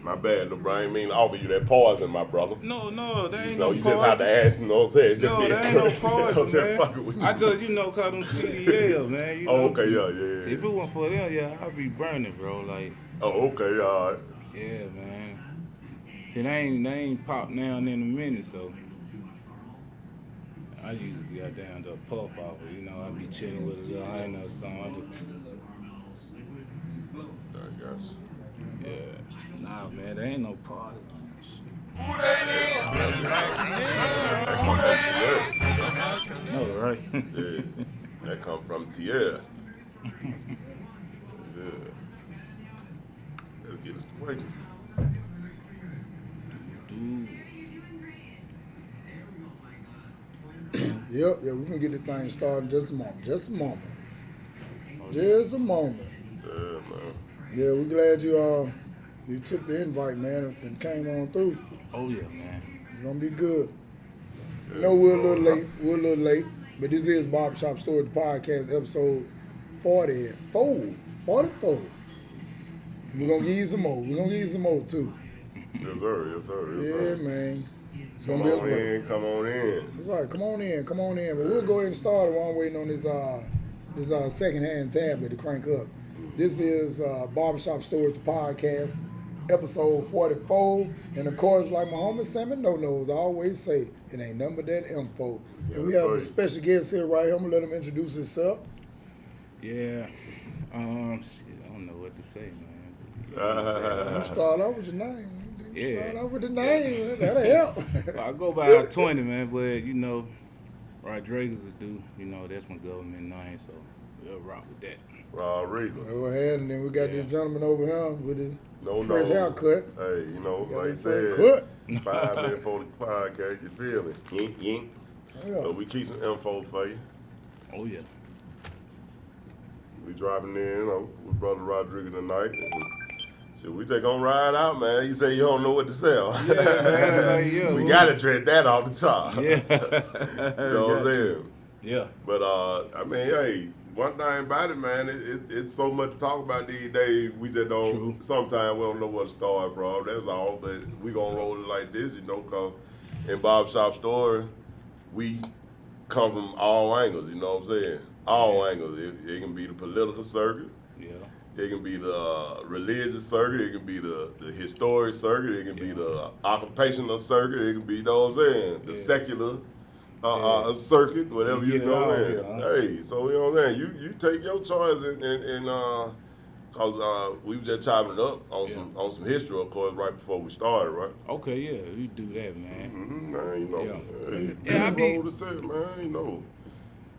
My bad, LeBron. I ain't mean to offer you that poison, my brother. No, that ain't No, no you poison. just have to ask, you know what I'm saying? Just No, being that ain't no crazy. poison, man. Fucking with you. I just, call them CDL, man. You know? Oh, okay, yeah. If it wasn't for them, yeah, I'd be burning, bro. Like, Oh, okay, all right. yeah, man. See, they ain't popped now and in a minute, so I usually got down to a puff off it. I be chilling with a little honey or something. I guess. Yeah. Nah, man, there ain't no poison. No, right? Yeah, that come from Tierra. Yeah. Let's get us to working. Dude. Yep, we're gonna get this thing started in just a moment. Just a moment. Yeah, man. Yeah, we're glad you took the invite, man, and came on through. Oh, yeah, man. It's gonna be good. Yeah, No, we're a little late, but this is Barbershop Stories Podcast, episode 44. We're gonna give you some more. We're gonna give you some more too. Yes, sir. Yeah, man. It's Come gonna be a on great. in, come on in. That's right. Come on in. But we'll go ahead and start while I'm waiting on this second-hand tablet to crank up. This is Barbershop Stories, the podcast, episode 44. And of course, like my homie Sammy knows, I always say, it ain't nothing but that info. And we have a special guest here right here. I'm gonna let him introduce himself. Yeah. Shit, I don't know what to say, man. Start off with your name. Yeah. Start off with the name. That'll help. I go by 20, man, but Rodraguez is due. That's my government name, so we'll rock with that. Rodrigo. Go ahead, and then we got this gentleman over here with his fresh haircut. Hey, like I said, 5 minutes for the podcast, you feel me? Yink. Yeah. So we keep some info for you. Oh, yeah. We driving in, with Brother Rodrigo tonight. So we just gonna ride out, man. You say you don't know what to sell. Yeah, man, we gotta dread that off the top. Yeah. You know what I'm saying? Yeah. But hey, one thing about it, man, it's so much to talk about these days. We just don't. True. Sometimes we don't know where to start from. That's all. But we gonna roll it like this, cause in Barbershop Story, we come from all angles. You know what I'm saying? All angles. It can be the political circuit. Yeah. It can be the religious circuit. It can be the historic circuit. It can be the occupational circuit. It can be, the secular circuit, whatever you go in. Here, huh? Hey, so you know what I'm saying? You take your choice cause we were just chopping it up on some history, of course, right before we started, right? Okay, yeah, we do that, man. Man, I roll the set, man.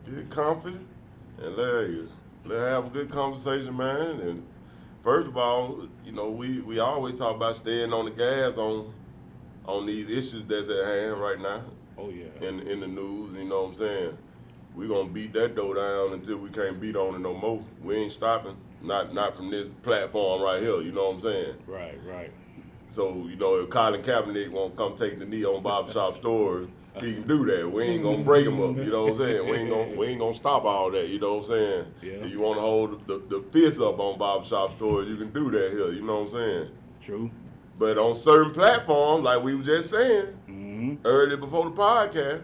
Get comfy and let's have a good conversation, man. And first of all, we always talk about staying on the gas on these issues that's at hand right now. Oh, yeah. In the news, you know what I'm saying? We're gonna beat that door down until we can't beat on it no more. We ain't stopping. Not from this platform right here, you know what I'm saying? Right. So, if Colin Kaepernick won't come take the knee on Barbershop Stories, he can do that. We ain't gonna break him up, you know what I'm saying? We ain't gonna stop all that, you know what I'm saying? Yeah. If you wanna hold the fist up on Barbershop Stories, you can do that here, you know what I'm saying? True. But on certain platforms, like we were just saying earlier before the podcast,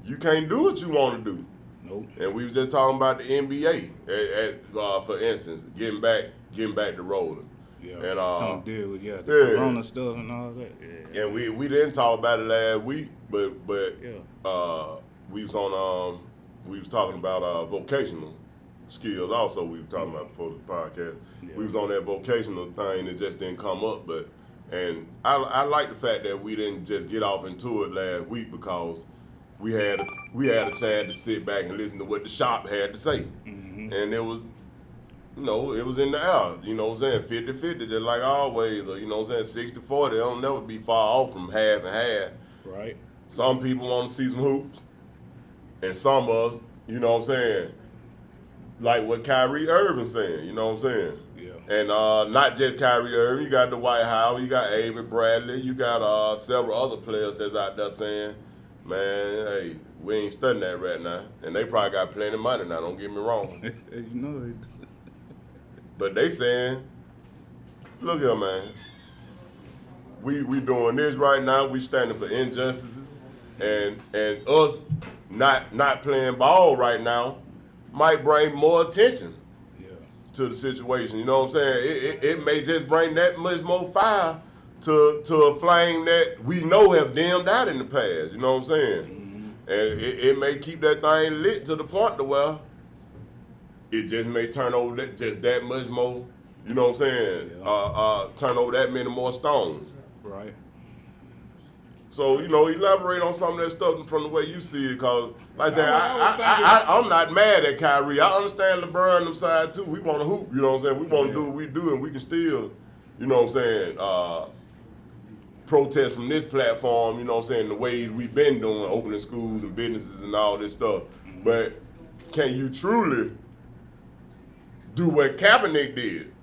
you can't do what you wanna do. Nope. And we were just talking about the NBA, for instance, getting back to rolling. Yeah. And trying to deal with the corona stuff and all that. Yeah. And we didn't talk about it last week, but we was talking about vocational skills also. We were talking about before the podcast. Yeah. We was on that vocational thing that just didn't come up, and I like the fact that we didn't just get off into it last week because we had a chance to sit back and listen to what the shop had to say, and it was. It was in the air, you know what I'm saying, 50-50, just like always, or, 60-40, they'll never be far off from half and half. Right. Some people want to see some hoops, and some of us, you know what I'm saying, like what Kyrie Irving saying, you know what I'm saying? Yeah. And not just Kyrie Irving, you got the White House, you got Avery Bradley, you got several other players that's out there saying, man, hey, we ain't studying that right now. And they probably got plenty of money now, don't get me wrong. it. But they saying, look here, man, we doing this right now. We standing for injustices, and us not playing ball right now might bring more attention to the situation. You know what I'm saying? It may just bring that much more fire to a flame that we know have dimmed out in the past. You know what I'm saying? And it may keep that thing lit to the point to where it just may turn over just that much more. You know what I'm saying? Turn over that many more stones. Right. So, elaborate on some of that stuff from the way you see it, because, like I said, I'm not mad at Kyrie. I understand LeBron and them side, too. We want to hoop, you know what I'm saying? We want to do what we do, and we can still, you know what I'm saying, protest from this platform, you know what I'm saying, the ways we've been doing, opening schools and businesses and all this stuff. But can you truly do what Kaepernick did?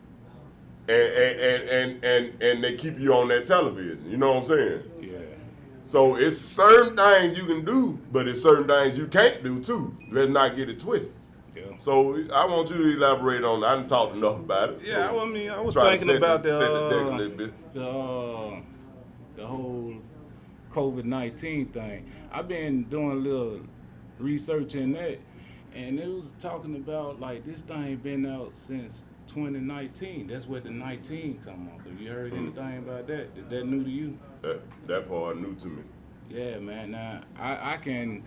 And they keep you on that television, you know what I'm saying? Yeah. So it's certain things you can do, but it's certain things you can't do too. Let's not get it twisted. Yeah. So I want you to elaborate on that. I didn't talk enough about it. Yeah, so I was try to thinking about set the deck a little bit. the whole COVID-19 thing. I've been doing a little research in that, and it was talking about like this thing been out since 2019. That's where the 19 come off. Have you heard anything about that? Is that new to you? That part new to me. Yeah, man. Now I can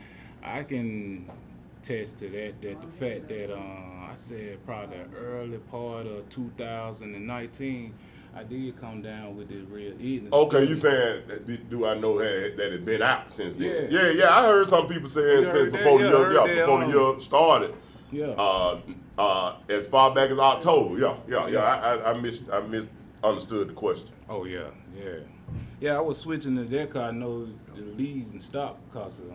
attest to that. That the fact that I said probably the early part of 2019, I did come down with this real illness. Okay, you saying do I know that it been out since then? Yeah. Yeah. I heard some people saying since before the year started. Yeah. As far back as October. Yeah. I misunderstood the question. Oh yeah. Yeah, I was switching to that because I know the leads and stopped because of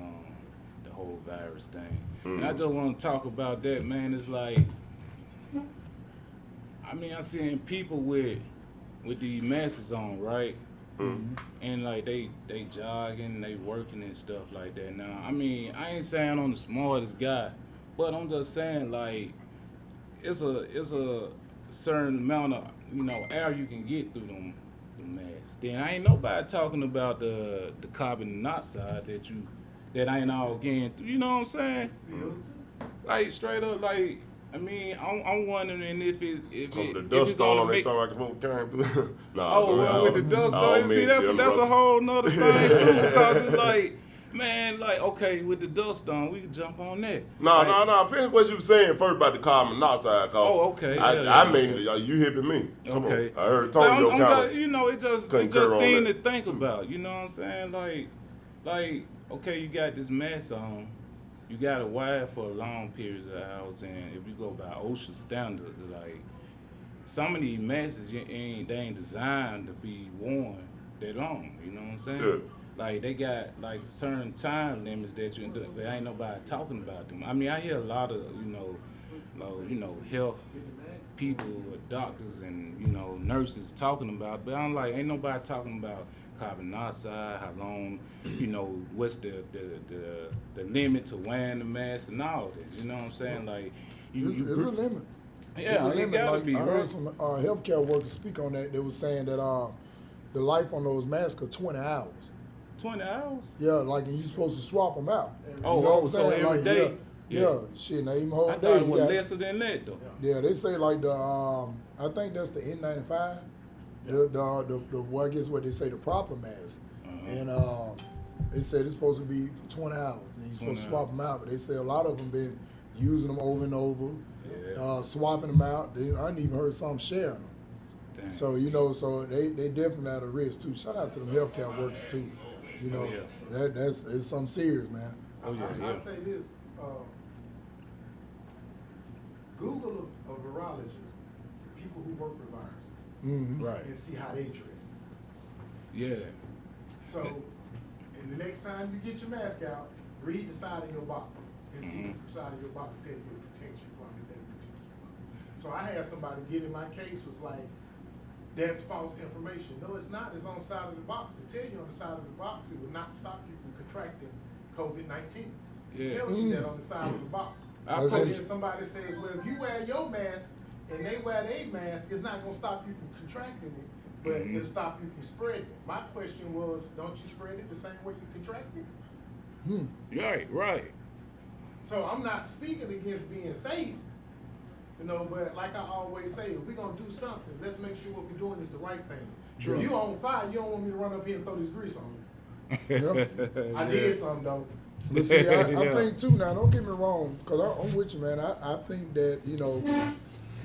the whole virus thing. And I just want to talk about that, man. It's like, I mean, I seen people with the masks on, right? And like they jogging, they working and stuff like that. Now, I mean, I ain't saying I'm the smartest guy, but I'm just saying like it's a certain amount of air you can get through them masks. Then I ain't nobody talking about the carbon monoxide that ain't all getting through. You know what I'm saying? Like straight up, like. I mean, I'm wondering if the dust storm they thought I could came through. With the dust storm, see that's a whole nother thing too, because it's like, man, like okay, with the dust storm, we can jump on that. No. Finish what you were saying first about the carbon monoxide. Okay. I mean, you hipping me. Come on. I heard Tony it just thing to think about. You know what I'm saying? Like, okay, you got this mask on. You got to wear it for long periods of hours, and if you go by OSHA standards, like some of these masks, they ain't designed to be worn that long. You know what I'm saying? Yeah. Like they got like certain time limits that there ain't nobody talking about them. I mean, I hear a lot of health people, doctors, and nurses talking about, but I'm like, ain't nobody talking about carbon monoxide, how long, what's the limit to wearing the mask and all that. You know what I'm saying? Like, there's a limit. Yeah, there's a limit. gotta be, I right? heard some healthcare workers speak on that. They were saying that the life on those masks are 20 hours. 20 hours? Yeah, like, and you're supposed to swap them out. So every day? Yeah, shit, now even whole I day. thought it was lesser than that, though. Yeah, they say like I think that's the N95. I guess what they say, the proper mask. And they said it's supposed to be for 20 hours. And you're supposed to swap them out. But they say a lot of them been using them over and over, swapping them out. I didn't even heard some sharing them. Dang. So, so they definitely at a risk too. Shout out to them healthcare workers too. It's something serious, man. I say this, Google a virologist, people who work with viruses. Right. And see how they dress. Yeah. So, and the next time you get your mask out, read the side of your box and see what the side of your box tell you to protect you from it, that protect you from it. So I had somebody get in my case was like, that's false information. No, it's not. It's on the side of the box. It tells you on the side of the box it will not stop you from contracting COVID-19. It tells you that on the side of the box. And then somebody says, well, if you wear your mask and they wear their mask, it's not going to stop you from contracting it but it'll stop you from spreading it. My question was, don't you spread it the same way you contract it? Right. So I'm not speaking against being safe, but like I always say, if we're gonna do something, let's make sure what we're doing is the right thing. Sure. If you on fire, you don't want me to run up here and throw this grease on you. Yep. I did something though. But see, I Yeah. think too now, don't get me wrong, because I'm with you, man. I think that,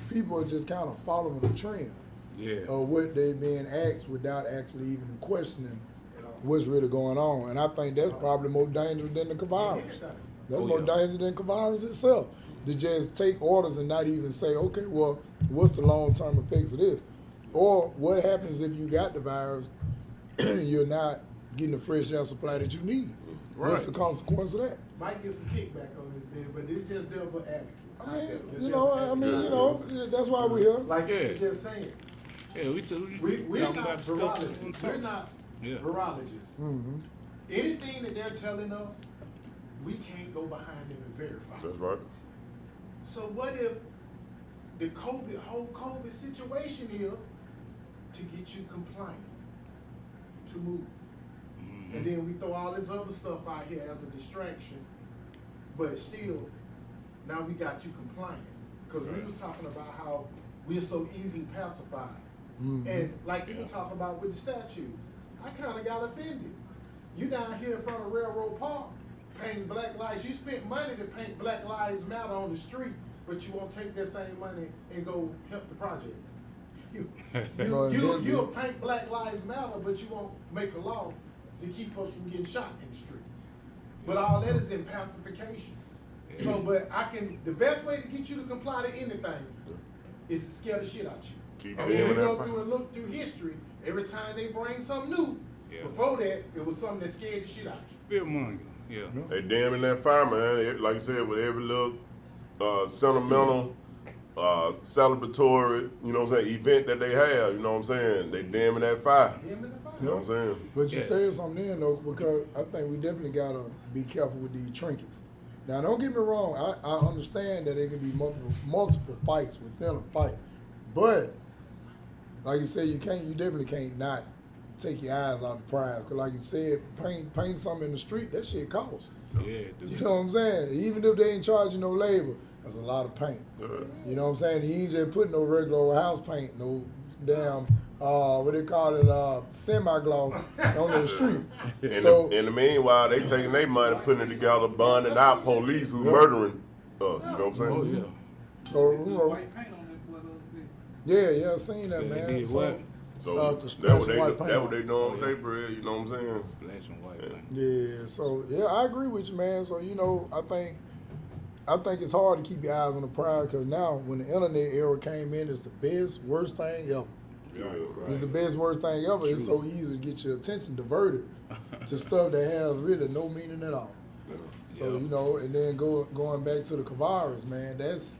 people are just kind of following the trend Yeah. of what they're being asked without actually even questioning what's really going on. And I think that's probably more dangerous than the virus. That's Oh, more yeah. dangerous than the virus itself. To just take orders and not even say, okay, well, what's the long-term effects of this? Or what happens if you got the virus and you're not getting the fresh air supply that you need? What's the consequence of that? Might get some kickback on this bit, but it's just devil advocate. That's why we're here. Like Yeah. you were just saying. Yeah, we're We're talking not about the stuff that's virologists. on We're top. not Yeah. virologists. Mm-hmm. Anything that they're telling us, we can't go behind them and verify. That's right. So what if the whole COVID situation is to get you compliant, to move? And then we throw all this other stuff out here as a distraction, but still, now we got you compliant. Because we was talking about how we're so easily pacified. Mm-hmm. And like you were talking about with the statues, I kind of got offended. You down here in front of Railroad Park, painting Black Lives. You spent money to paint Black Lives Matter on the street, but you won't take that same money and go help the projects. You'll paint Black Lives Matter, but you won't make a law to keep us from getting shot in the street. But all that is in pacification. So, but the best way to get you to comply to anything is to scare the shit out you. Keep And when we doing that go fight. through and look through history, every time they bring something new, Yeah. before that, it was something that scared the shit out you. Fear monger. Yeah. They damn in that fire, man. Like I said, with every little sentimental, celebratory, event that they have, you know what I'm saying? They damn in that fire. Them in the fire. You know what I'm saying? But you Yeah. said something then, though, because I think we definitely got to be careful with these trinkets. Now, don't get me wrong. I understand that there can be multiple fights within a fight. But, like you said, you definitely can't not take your eyes off the prize. Because like you said, paint something in the street, that shit costs. Yeah, dude. You know what I'm saying? Even if they ain't charging no labor, that's a lot of paint. Yeah. You know what I'm saying? You ain't just putting no regular old house paint, no damn, what they call it, semi-gloss on the street. In the meanwhile, they taking their money, putting it together, bonding out police who murdering us. You know what I'm saying? Oh yeah. So, White paint on that boy yeah, I seen that, So they man. did So, what? So the that's splash what they white paint. that's what they doing with their bread. You know what I'm saying? Splash and white paint. yeah, so yeah, I agree with you, man. So I think it's hard to keep your eyes on the prize because now when the internet era came in, it's the best, worst thing ever. Yeah. It's the best, worst thing ever. It's so easy to get your attention diverted to stuff that has really no meaning at all. So, Yeah. and then going back to the virus, man, it's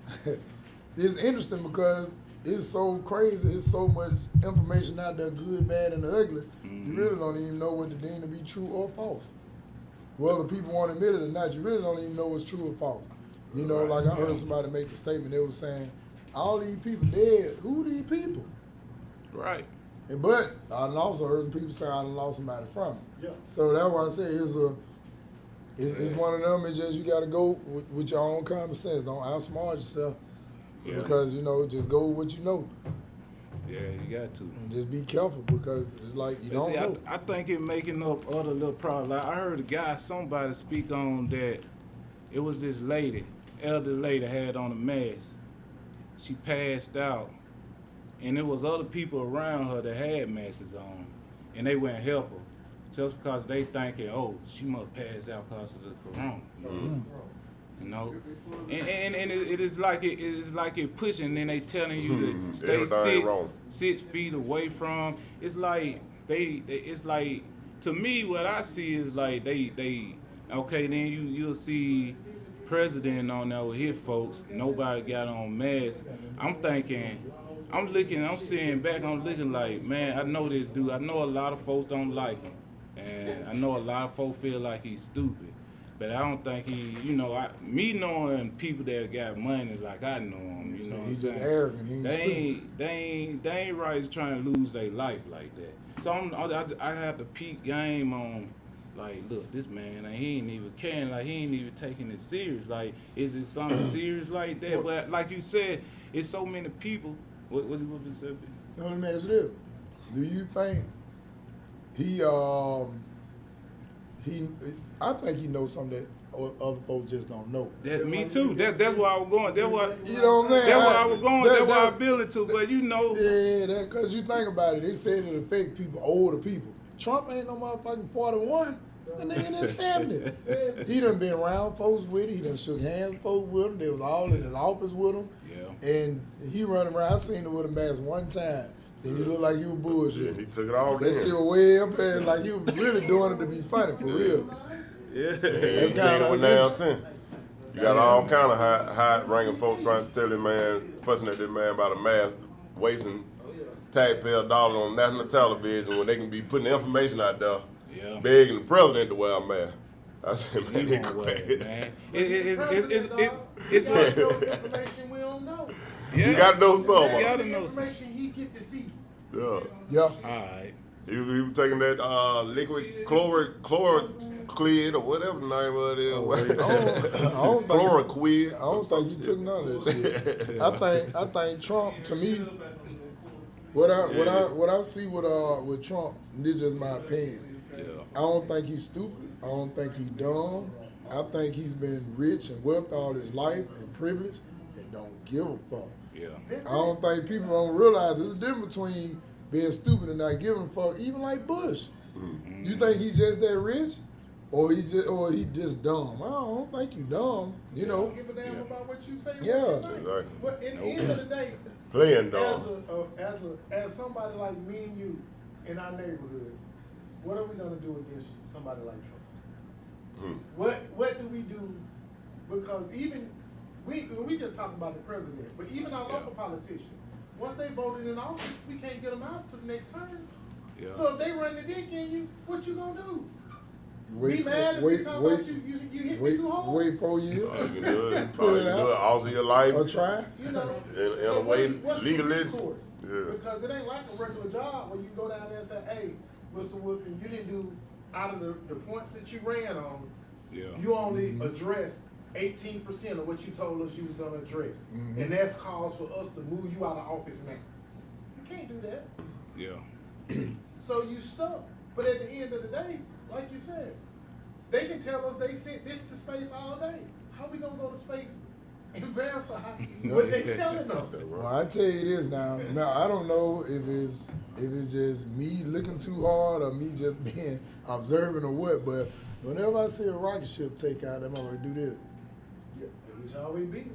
interesting because it's so crazy. It's so much information out there, good, bad, and the ugly. You really don't even know what to deem to be true or false. Whether people want to admit it or not, you really don't even know what's true or false. Like I heard somebody make the statement, they were saying, all these people dead, who these people? Right. But I also heard some people say I done lost somebody from it. Yeah. So that's why I say it's one of them. It's just you got to go with your own common sense. Don't outsmart yourself because just go with what you know Yeah, you got to. and just be careful because it's like you But don't see, know. I think it making up other little problems. Like I heard somebody speak on that. It was this lady, elder lady, had on a mask. She passed out, and there was other people around her that had masks on, and they wouldn't help her, just because they thinking, oh, she must pass out because of the corona. You know, and it is like it pushing, and then they telling you to stay Everything wrong. 6 feet away from. It's like it's like, to me, what I see is like they okay, then you'll see president on there with his folks. Nobody got on masks. I'm seeing back, I'm looking like, man, I know this dude. I know a lot of folks don't like him, and I know a lot of folks feel like he's stupid. But I don't think he, me knowing people that got money like I know him, you know what I'm He's saying? just arrogant. He ain't They ain't right trying to lose their life like that. So I have to peak game on, like, look, this man, like, he ain't even caring, like, he ain't even taking it serious. Like, is it something serious like that? But like you said, it's so many people. What you said? Let me ask you this. Do you think I think he knows something that other folks just don't know. That me too. That's where I was going. That's what You know what I'm saying? That's where I was going. That's where I built it to. But Yeah, because you think about it, they said it affect people, older people. Trump ain't no motherfucking 41. The nigga in his 70s. He done been around folks with it. He done shook hands with folks with him. They was all in his office with him. Yeah. And he running around. I seen him with a mask one time. And he looked like he was bullshit. He took it all That in. shit was way up there, like he was really doing it to be funny, for real. Yeah. That's kind of now since. You got all kind of high ranking folks trying to tell this man, fussing at this man about a mask, wasting taxpayer dollars on national television when they can be putting information out there, begging the president to wear a mask. I said, man, they crazy. Man. It's like information we don't know. Yeah. You got to know something. You gotta The know something. information he get to see. Yeah. All right. He was taking that liquid chloroclid or whatever the name of it is. I don't think Chloroquid. I don't think he took none of that shit. I think Trump, to me, what I see with Trump, this is just my opinion. Yeah. I don't think he's stupid. I don't think he's dumb. I think he's been rich and wealthy all his life and privileged and don't give a fuck. Yeah. I don't think people don't realize there's a difference between being stupid and not giving a fuck. Even like Bush, you think he's just that rich, or he just dumb? I don't think you dumb. You know. Don't give a damn about what you say. Yeah. What you think. Exactly. But at the end of the day, Playing dumb. as somebody like me and you in our neighborhood, what are we gonna do against somebody like Trump? What do we do? Because even we just talking about the president, but even our local politicians, once they voted in office, we can't get them out to the next term. Yeah. So if they run the dick in you, what you gonna do? Wait, Be mad if we talk about you hit me too hard? Wait 4 years. You can do it. Pull it You can do out. it all of your life. Or try. You know, In so a way, what's legally. the recourse? Yeah. Because it ain't like a regular job where you go down there and say, hey, Mr. Wolfen, you didn't do, out of the points that you ran on, you only addressed 18% of what you told us you was gonna address. And that's cause for us to move you out of office now. You can't do that. Yeah. So you stuck. But at the end of the day, like you said, they can tell us they sent this to space all day. How we gonna go to space and verify what they telling us? Well, I tell you this now. Now I don't know if it's just me looking too hard or me just being observant or what, but whenever I see a rocket ship take out, that motherfucker do this. Yeah, which always be.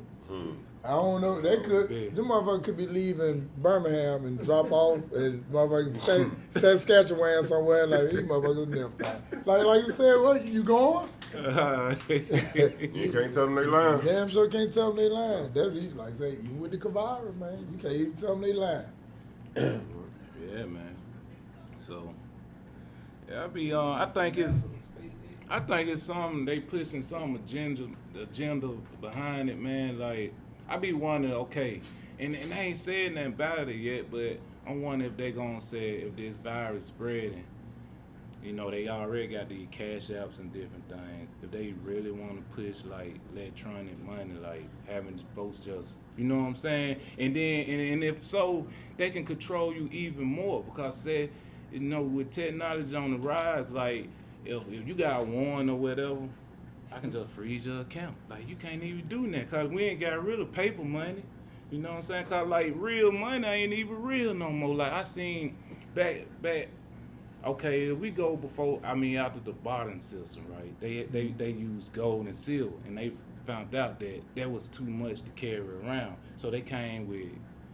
I don't know. They could. Yeah. Them motherfuckers could be leaving Birmingham and drop off and motherfucking Saskatchewan somewhere. Like these motherfuckers never fly. Like you said, what you going? You can't tell them they lying. Damn sure can't tell them they lying. That's easy. Like I say, even with the coronavirus, man, you can't even tell them they lying. Yeah, man. So, yeah, I think it's something they pushing some agenda behind it, man. Like, I be wondering, okay, and they ain't said nothing about it yet, but I'm wondering if they gonna say if this virus spreading, you know, they already got these cash apps and different things. If they really want to push like electronic money, like having folks just, you know what I'm saying? And then, and if so, they can control you even more because say, you know, with technology on the rise, like if you got warrant or whatever, I can just freeze your account. Like you can't even do that because we ain't got rid of paper money. You know what I'm saying? Because like real money ain't even real no more. Like I seen back. Okay, if we go after the bartering system, right? They use gold and silver, and they found out that that was too much to carry around. So they came with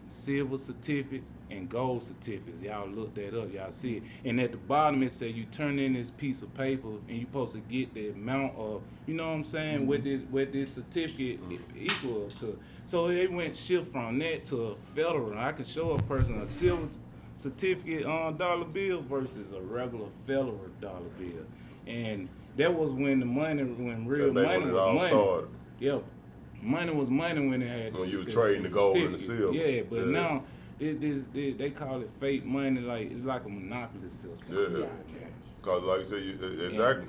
silver certificates and gold certificates. Y'all look that up, y'all see it. And at the bottom it said you turn in this piece of paper and you're supposed to get the amount of, you know what I'm saying, what this certificate equal to. So they went shift from that to a federal. I can show a person a silver certificate on dollar bill versus a regular federal dollar bill. And that was when real Back money when it was all money. started. Yeah, money was money when it had When you were the trading the gold and the certificates. silver. Yeah, but Yeah. now they call it fake money. Like it's like a monopoly system. Yeah. Cause like I said, exactly.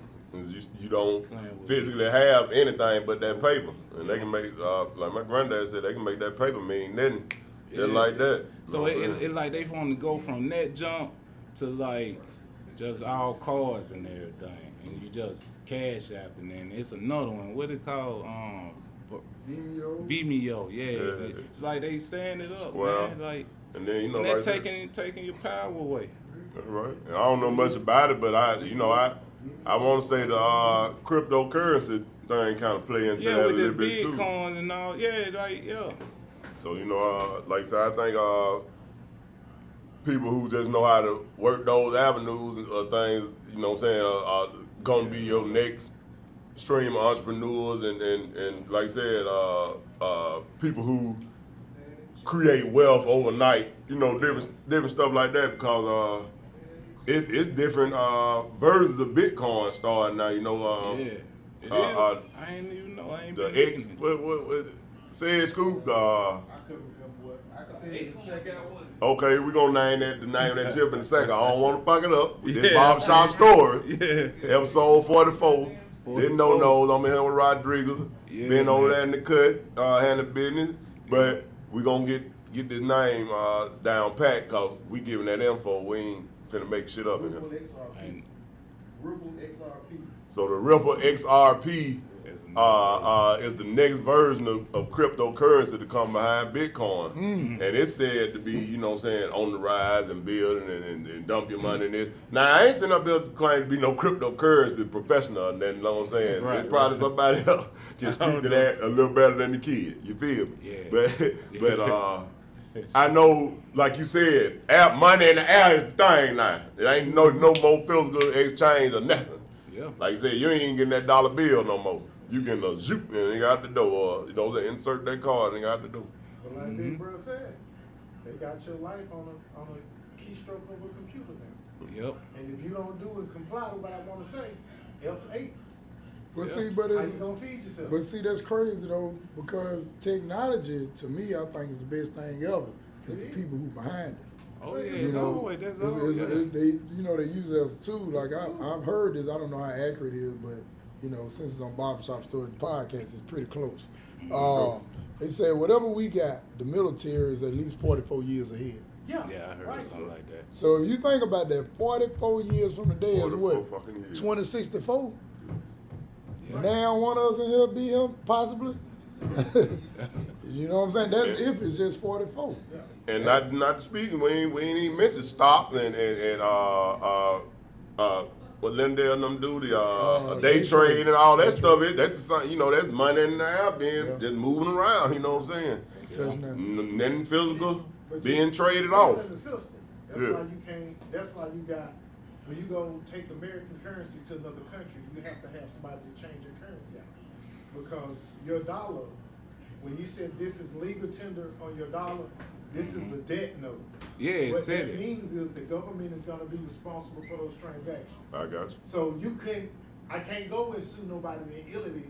You don't Playing with physically have anything but that paper, and they can make like my granddad said, they can make that paper mean nothing, just like that. So You know what I'm saying? it like they want to go from that jump to like just all cards and everything, and you just cash apping, and it's another one. What it called? Vimeo. Vimeo. Yeah. Yeah. It's like they saying it up, Well, man. Like, and then and like that taking your power away. that's right. And I don't know much about it, but I want to say the cryptocurrency thing kind of play into Yeah, that a with little the bit too. Bitcoin and all. Yeah, like yeah. So like I said, I think people who just know how to work those avenues or things, you know what I'm saying, are gonna be your next stream of entrepreneurs and like I said, people who create wealth overnight, you know, different stuff like that, because it's different versions of Bitcoin starting now, you know. Yeah. It is. I ain't even know. I ain't The been X, looking what said Scoop, I couldn't remember what. I can tell you in a second. okay, we're gonna name that chip in a second. I don't want to fuck it up. This Yeah. Barbershop Story, Yeah. episode 44. Didn't know 44. knows. I'm in here with Rodraguez. Yeah, Been over man. there in the cut, handling business. But we gonna get this name down pat, cause we giving that info. We ain't finna make shit up in Ripple here. XRP. And Ripple XRP. So the Ripple XRP is the next version of cryptocurrency to come behind Bitcoin. And it's said to be, you know what I'm saying, on the rise and building and dump your money in this. Now, I ain't sitting up there claiming to be no cryptocurrency professional and nothing, you know what I'm saying? Right, It's probably right. somebody else can I speak don't to know. that a little better than the kid. You feel me? Yeah. But I know, like you said, money in the air is the thing now. It ain't no more physical exchange or nothing. yeah. Like you said, you ain't getting that dollar bill no more. You getting a zoop and they got the door, or you know, they insert that card and they got the door. But like Big Bro said, they got your life on a keystroke of a computer now. Yep. And if you don't do and comply with what I want to say, F8. But Yeah. see, but How it's you gonna feed yourself? but see that's crazy though, because technology to me I think is the best thing ever. It's the people who behind it. Oh yeah. You It's know, always that's it's- always. they use it as a tool. Like I've heard this. I don't know how accurate it is, but you know, since it's on Barbershop Story the podcast, it's pretty close. They say whatever we got, the military is at least 44 years ahead. Yeah, Yeah, I heard right. something like that. So if you think about that, 44 years from today is 44 what? fucking years. 2064. Yeah. Now one of us in here be him, possibly. You know what I'm saying? That's if it's just 44. And not speaking, we ain't even mentioned stocks and what Lindell and them do, the day day trade trade. and all that Day stuff. trade. That's something, you know, that's money in the air being just moving around. You know what I'm saying? Ain't touching nothing. Nothing physical But being you- traded you're off. in the system. That's Yeah. why you can't. That's why you got. When you go take American currency to another country, you have to have somebody to change your currency out. Because your dollar, when you said this is legal tender on your dollar, this is a debt note. Yeah, it What said that it. means is the government is going to be responsible for those transactions. I got you. So I can't go and sue nobody in Italy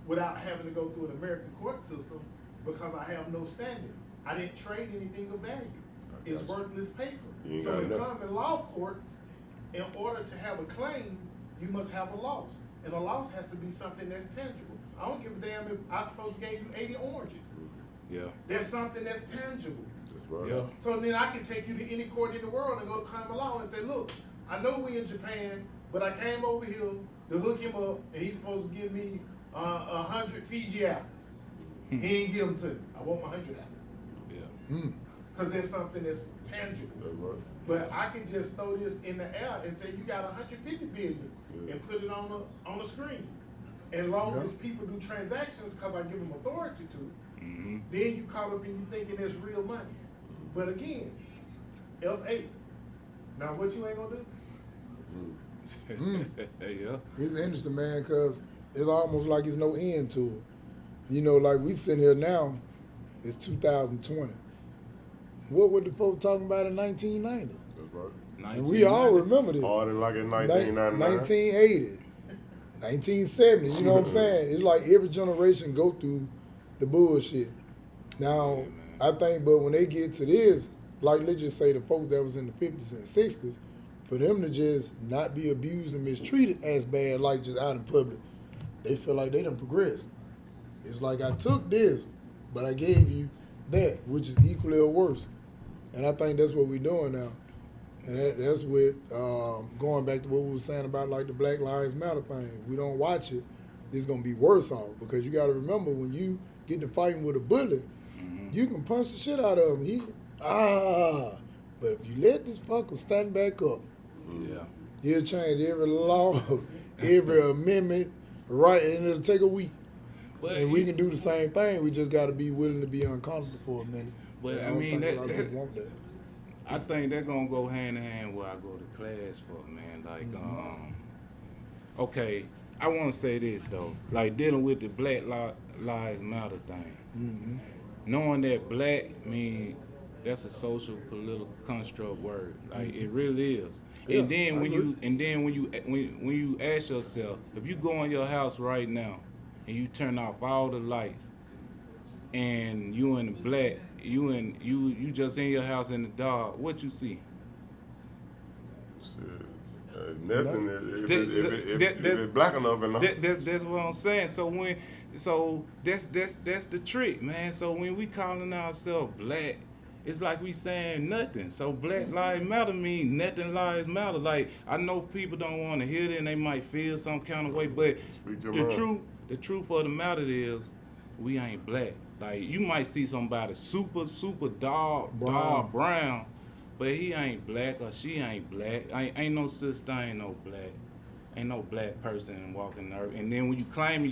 without having to go through an American court system because I have no standing. I didn't trade anything of value. It's gotcha. worthless paper. You ain't So got in nothing. common law courts, in order to have a claim, you must have a loss. And a loss has to be something that's tangible. I don't give a damn if I supposed to give you 80 oranges. Yeah. There's something that's tangible. That's right. Yeah. So then I can take you to any court in the world and go to common law and say, look, I know we in Japan, but I came over here to hook him up, and he's supposed to give me 100 Fiji apples. He ain't give them to me. I want my 100 apples. Yeah. Because there's something that's tangible. That's right. But I can just throw this in the air and say you got 150 billion and put it on the screen. And long Yeah. as people do transactions, because I give them authority to, Mm-hmm. then you caught up and you thinking it's real money. But again, F8. Now what you ain't gonna do? Yeah. It's interesting, man, because it's almost like there's no end to it. You know, like we sitting here now, it's 2020. What were the folks talking about in 1990? That's right. And we all remember this. Harder than like in 1999. 1980. 1970, you know what I'm saying? It's like every generation go through the bullshit. Now, I think, but when they get to this, like let's just say the folks that was in the 50s and 60s, for them to just not be abused and mistreated as bad, like just out in public, they feel like they done progressed. It's like I took this, but I gave you that, which is equally or worse. And I think that's what we're doing now. And that's what, going back to what we were saying about like the Black Lives Matter thing. If we don't watch it, it's going to be worse off. Because you got to remember, when you get to fighting with a bully, you can punch the shit out of him. But if you let this fucker stand back up, he'll change every law, every amendment, right, and it'll take a week. But and we can do the same thing. We just got to be willing to be uncomfortable for a minute. But I mean, want that. I think they're gonna go hand in hand where I go to class for, man. Like, okay, I want to say this though. Like dealing with the Black Lives Matter thing, knowing that black mean that's a social political construct word. Like it really is. Yeah, and then when you ask yourself, if you go in your house right now and you turn off all the lights, and you in the black, you just in your house in the dark, what you see? Nothing. If it's black enough, that's what I'm saying. So that's the trick, man. So when we calling ourselves black, it's like we saying nothing. So Black Lives Matter mean nothing lives matter. Like I know people don't want to hear it and they might feel some kind of way, but the truth of the matter is we ain't black. Like you might see somebody super dark brown, but he ain't black or she ain't black. Ain't no such thing, no black. Ain't no black person walking the earth. And then when you claim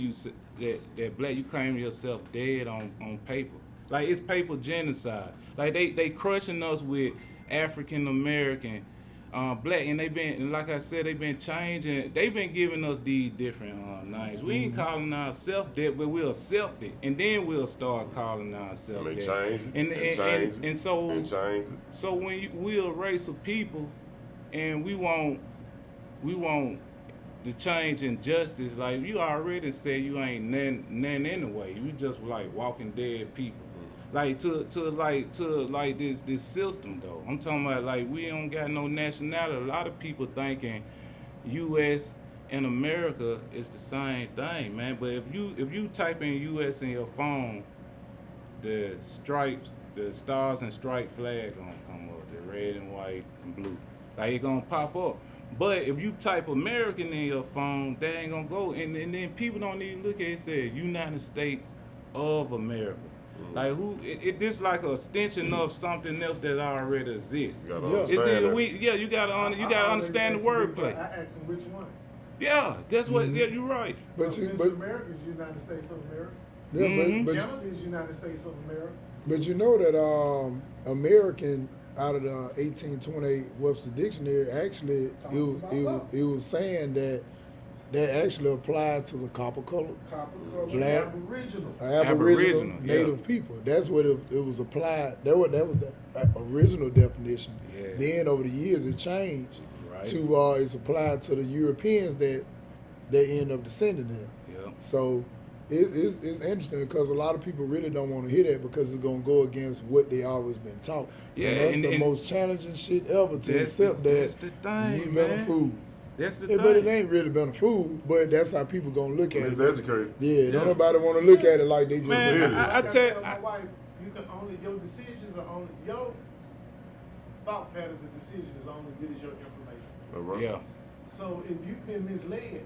that black, you claim yourself dead on paper. Like it's paper genocide. Like they crushing us with African American, black, and they been, like I said, they been changing. They been giving us these different names. We ain't calling ourselves that, but we'll accept it, and then we'll start calling ourselves that. And so when we're a race of people, and we want the change and justice. Like you already said, you ain't none anyway. You just like walking dead people. Like to this system though. I'm talking about like we don't got no nationality. A lot of people thinking U.S. and America is the same thing, man. But if you type in U.S. in your phone, the stripes, the stars and stripe flag gonna come up, the red and white and blue. Like it gonna pop up. But if you type American in your phone, that ain't gonna go. And then people don't even look at it and say United States of America. Like who? This like an extension of something else that already exists. You gotta understand that. You gotta understand the wordplay. I asked him which one. Yeah, that's what. Yeah, you're right. But America is United States of America. Yeah, but Canada is United States of America. But you know that American out of the 1828 Webster Dictionary actually it was saying that actually applied to the copper colored, black, Aboriginal Native people. That's what it was applied. That was the original definition. Yeah. Then over the years it changed to it's applied to the Europeans that they end up descending in. Yeah. So it's interesting because a lot of people really don't want to hear that because it's gonna go against what they always been taught. Yeah, and that's the most challenging shit ever to accept that's the thing, you've been a fool. That's the thing. But it ain't really been a fool, but that's how people gonna look at it. It's educated. Yeah, don't nobody want to look at it like they just did it. I tell my wife, you can only, your decisions are only, your thought patterns and decisions is only good as your information. Right. Yeah. So if you've been misled,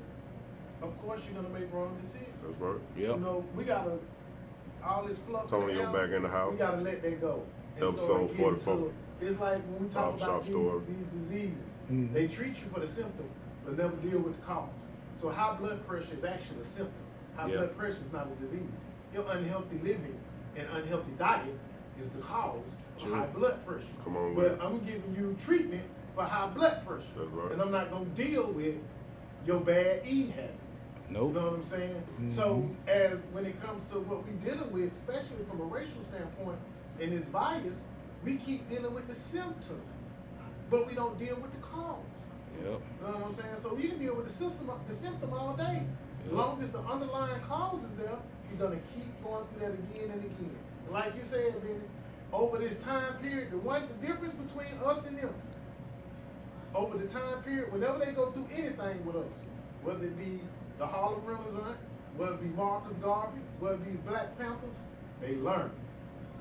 of course you're gonna make wrong decisions. That's right. Yeah. You know, we gotta, all this fluff. Tony, you're back in the house. We gotta let that go. Episode 44. It's like when we talk about these diseases, they treat you for the symptom, but never deal with the cause. So high blood pressure is actually a symptom. High blood pressure is not a disease. Your unhealthy living and unhealthy diet is the cause of high blood pressure. Come on, but I'm giving you treatment for high blood pressure. That's right. And I'm not gonna deal with your bad eating habits. Nope. You know what I'm saying? Mm-hmm. So as when it comes to what we're dealing with, especially from a racial standpoint, and this bias, we keep dealing with the symptom, but we don't deal with the cause. Yep. You know what I'm saying? So you can deal with the symptom all day. As long as the underlying cause is there, you're gonna keep going through that again and again. And like you said, Benny, over this time period, the difference between us and them, over the time period, whenever they go through anything with us, whether it be the Harlem Renaissance, whether it be Marcus Garvey, whether it be Black Panthers, they learn.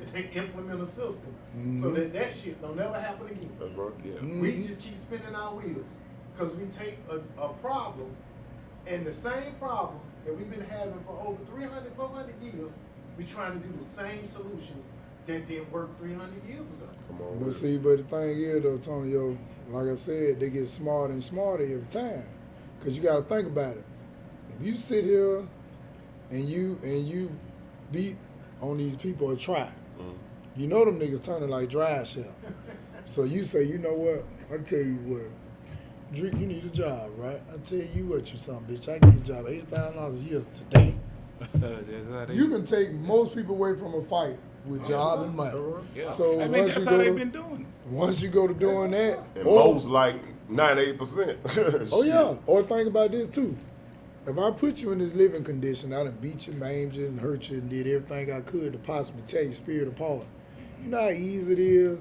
And they implement a system so that shit don't never happen again. That's right. Yeah. We just keep spinning our wheels because we take a problem, and the same problem that we've been having for over 300, 400 years, we trying to do the same solutions that didn't work 300 years ago. Come on. But see, but the thing is though, Tonyo, like I said, they get smarter and smarter every time. Cause you gotta think about it. If you sit here and you beat on these people or try, you know them niggas turning like dry shell. So you say, you know what? I tell you what, Drake, you need a job, right? I tell you what, you son bitch, I get you a job, $80,000 a year today. That's how they, You can take most people away from a fight with job and money. yeah. So I mean, once that's you how go they've to- been doing it. Once you go to doing that, And or- most like 98%. oh yeah, or think about this too. If I put you in this living condition, I done beat you, maimed you, and hurt you, and did everything I could to possibly tear your spirit apart. You know how easy it is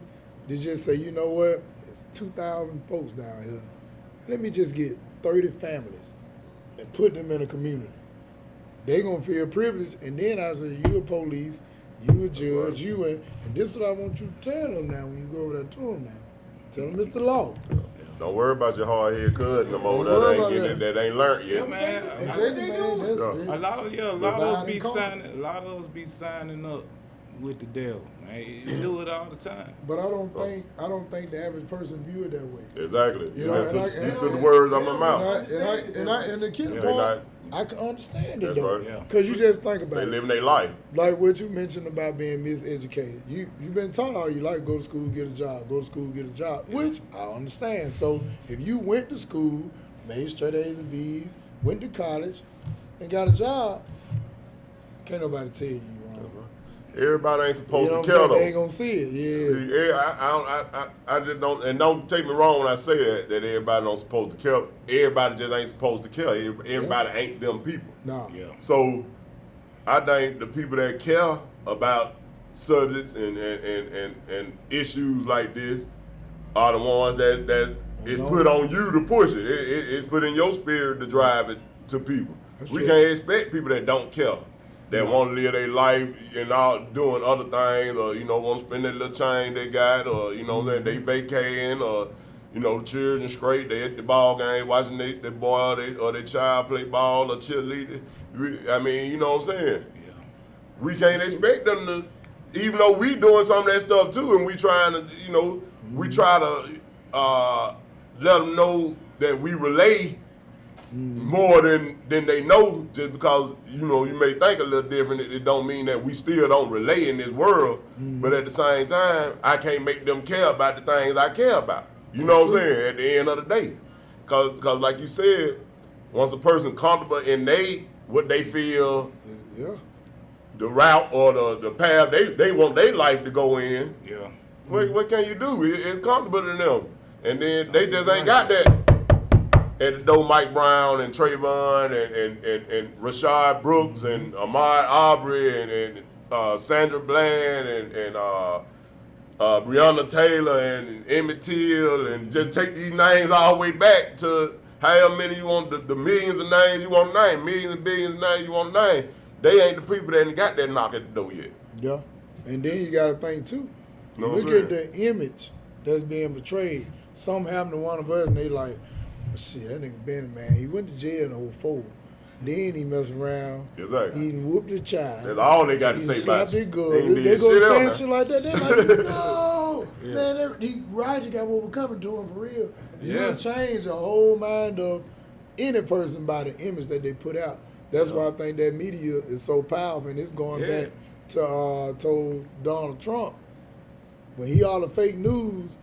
to just say, you know what, there's 2,000 folks down here. Let me just get 30 families and put them in a community. They gonna feel privileged, and then I say, you a police, you a judge, you and this is what I want you to tell them now when you go over there to them now. Tell them it's the law. Don't worry about your hard head cousin no more. Don't worry That about ain't, that ain't learned Yeah, yet. man. I'm telling you, man, that's Yeah. A lot of us be Divide and a lot of us be signing up with the devil, man. You do it all the time. But I don't think the average person view it that way. Exactly. You You know, know, and I- to, and to I- the words out my And mouth. and the kid They part, not- I can understand it That's though, right. Yeah. because you just think about They it. living their life. Like what you mentioned about being miseducated. You've been taught all you like, go to school, get a job, go to school, get a job, which I understand. So if you went to school, made straight A's and B's, went to college, and got a job, can't nobody tell you wrong. Everybody ain't You supposed know to what I'm kill saying? They ain't though. gonna see it. Yeah. See, I just don't, and don't take me wrong when I say that everybody don't supposed to kill. Everybody just ain't supposed to kill. Everybody ain't them people. No. Yeah. So I think the people that care about subjects and issues like this are the ones that it's put on you to push it. It's put in your spirit to drive it to people. That's We true. can't expect people that don't care, that want to live their life and out doing other things, or want to spend that little change they got, or that they vacating, or the children straight, they at the ball game watching their boy or their child play ball or cheerleader. I mean, you know what I'm saying? Yeah. We can't expect them to, even though we doing some of that stuff too, and we trying to, we try to let them know that we relay more than they know, just because you may think a little different. It don't mean that we still don't relay in this world, but at the same time, I can't make them care about the things I care about. You know what I'm saying? At the end of the day, cause like you said, once a person comfortable in what they feel, Yeah. the route or the path they want their life to go in, Yeah. what can you do? It's comfortable to them, and then they just ain't got that. And though Mike Brown and Trayvon and Rashad Brooks and Ahmaud Aubrey and Sandra Bland and Breonna Taylor and Emmett Till, and just take these names all the way back to however many you want, the millions of names you want to name, millions and billions of names you want to name. They ain't the people that ain't got that knock at the door yet. Yeah. And then you got to think too. No, Look man. at the image that's being portrayed. Something happened to one of us, and they like, well, shit, that nigga Benny, man, he went to jail in 04. Then he messed around. Exactly. He done whooped the child. That's all they got to He say about slapped you. it good. They ain't They did go shit saying else shit now. like that. They like, no, man, he Roger got what was coming to him for real. You Yeah. gonna change the whole mind of any person by the image that they put out. That's why I think that media is so powerful, and it's going Yeah. back to Donald Trump. When he all the fake news,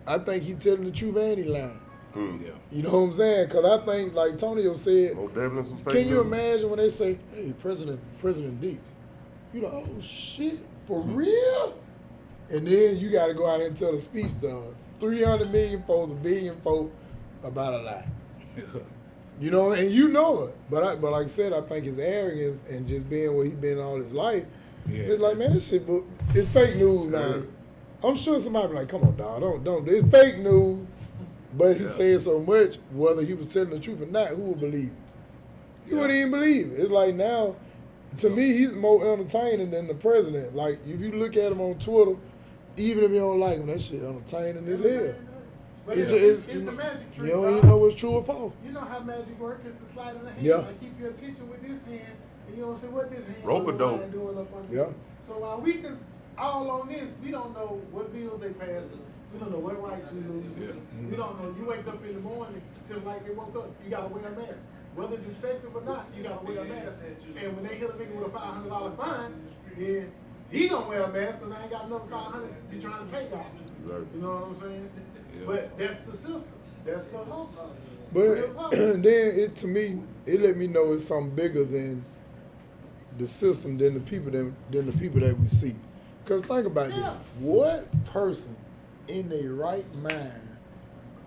I think he telling the truth and he lying. Yeah. You know what I'm saying? Because I think, like Tonio said, Oh, definitely some fake can you news. imagine when they say, hey, President Deet? You like, oh shit, for real? And then you got to go out here and tell the speech, dog. 300 million folks, a billion folks, about a lie. You know, and you know it. But like I said, I think his arrogance and just being what he been all his life, it's like, man, this shit, it's fake news, man. I'm sure somebody be like, come on, dog, don't. It's fake news. But he said so much, whether he was telling the truth or not, who would believe it? You wouldn't even believe it. It's like now, to me, he's more entertaining than the president. Like, if you look at him on Twitter, even if you don't like him, that shit entertaining as hell. But it's the magic trick. You don't even know what's true or false. You know how magic works? It's the sleight of the hand. Yeah. Like, keep your attention with this hand, and you don't see what this hand Rope-a-dope. doing up under. Yeah. So while we can all on this, we don't know what bills they pass. We don't know what rights we lose. We don't know. You wake up in the morning just like they woke up. You gotta wear a mask, whether it's effective or not. You gotta wear a mask. And when they hit a nigga with a $500 fine, then he gonna wear a mask because I ain't got another $500 you trying to pay y'all. Exactly. You know what I'm saying? Yeah. But that's the system. That's the hustle. But then to me, it let me know it's something bigger than the system, than the people that we see. Cause think about this: what person in their right mind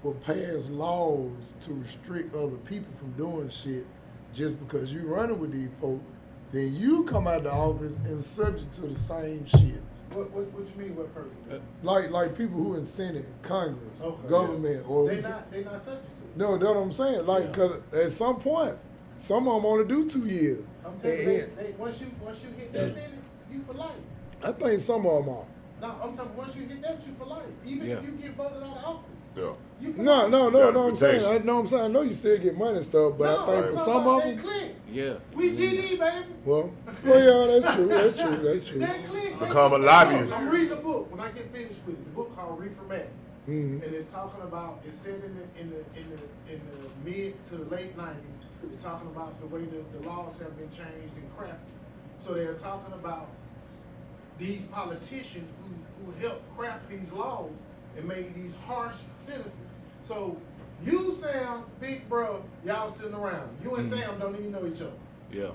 will pass laws to restrict other people from doing shit just because you running with these folks? Then you come out the office and subject to the same shit. What you mean? What person? Like people who in Senate, Congress, Okay. government, or They not subject to it. no, that's what I'm saying. Like, cause at some point, some of them want to do 2 years. I'm telling you, they, once you hit that minute, you for life. I think some of them are. No, I'm talking once you hit that, you for life. Even if you get voted out of office, Yeah. you for No, life. no, Got I'm protection. saying. I know you still get money and stuff, but No, I think I'm for talking some about of them, that click. Yeah. We GD, baby. well, yeah, that's true. That click. Become a lobbyist. I'm reading the book. When I get finished with it, the book called Reefer Madness. Mhm. And it's talking about, it's set in the mid to late 90s. It's talking about the way the laws have been changed and crafted. So they're talking about these politicians who helped craft these laws and made these harsh sentences. So you, Sam, Big Bro, y'all sitting around. You and Sam don't even know each other. Yeah.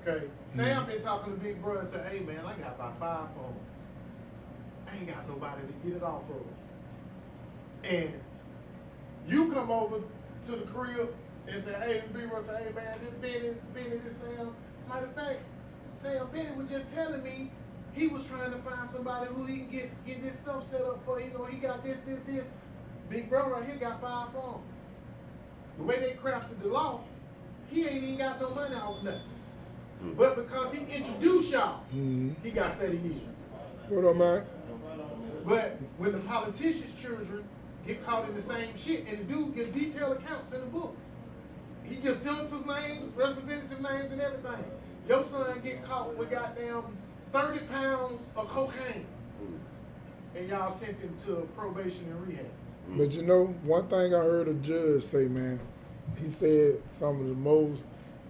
Okay? Sam been talking to Big Bro and said, hey man, I got about 5 phones. I ain't got nobody to get it off of. And you come over to the crib and say, hey, Big Bro say, hey man, this Benny, this Sam. Matter of fact, Sam Benny was just telling me he was trying to find somebody who he can get this stuff set up for. You know, he got this. Big Bro right here got 5 phones. The way they crafted the law, he ain't even got no money off nothing. But because he introduced y'all, he got 30 years. what up, man? But when the politicians' children get caught in the same shit, and the dude gives detailed accounts in the book, he gives senators' names, representative names, and everything. Your son get caught with goddamn 30 pounds of cocaine, and y'all sent him to probation and rehab. But you know, one thing I heard a judge say, man, he said some of the most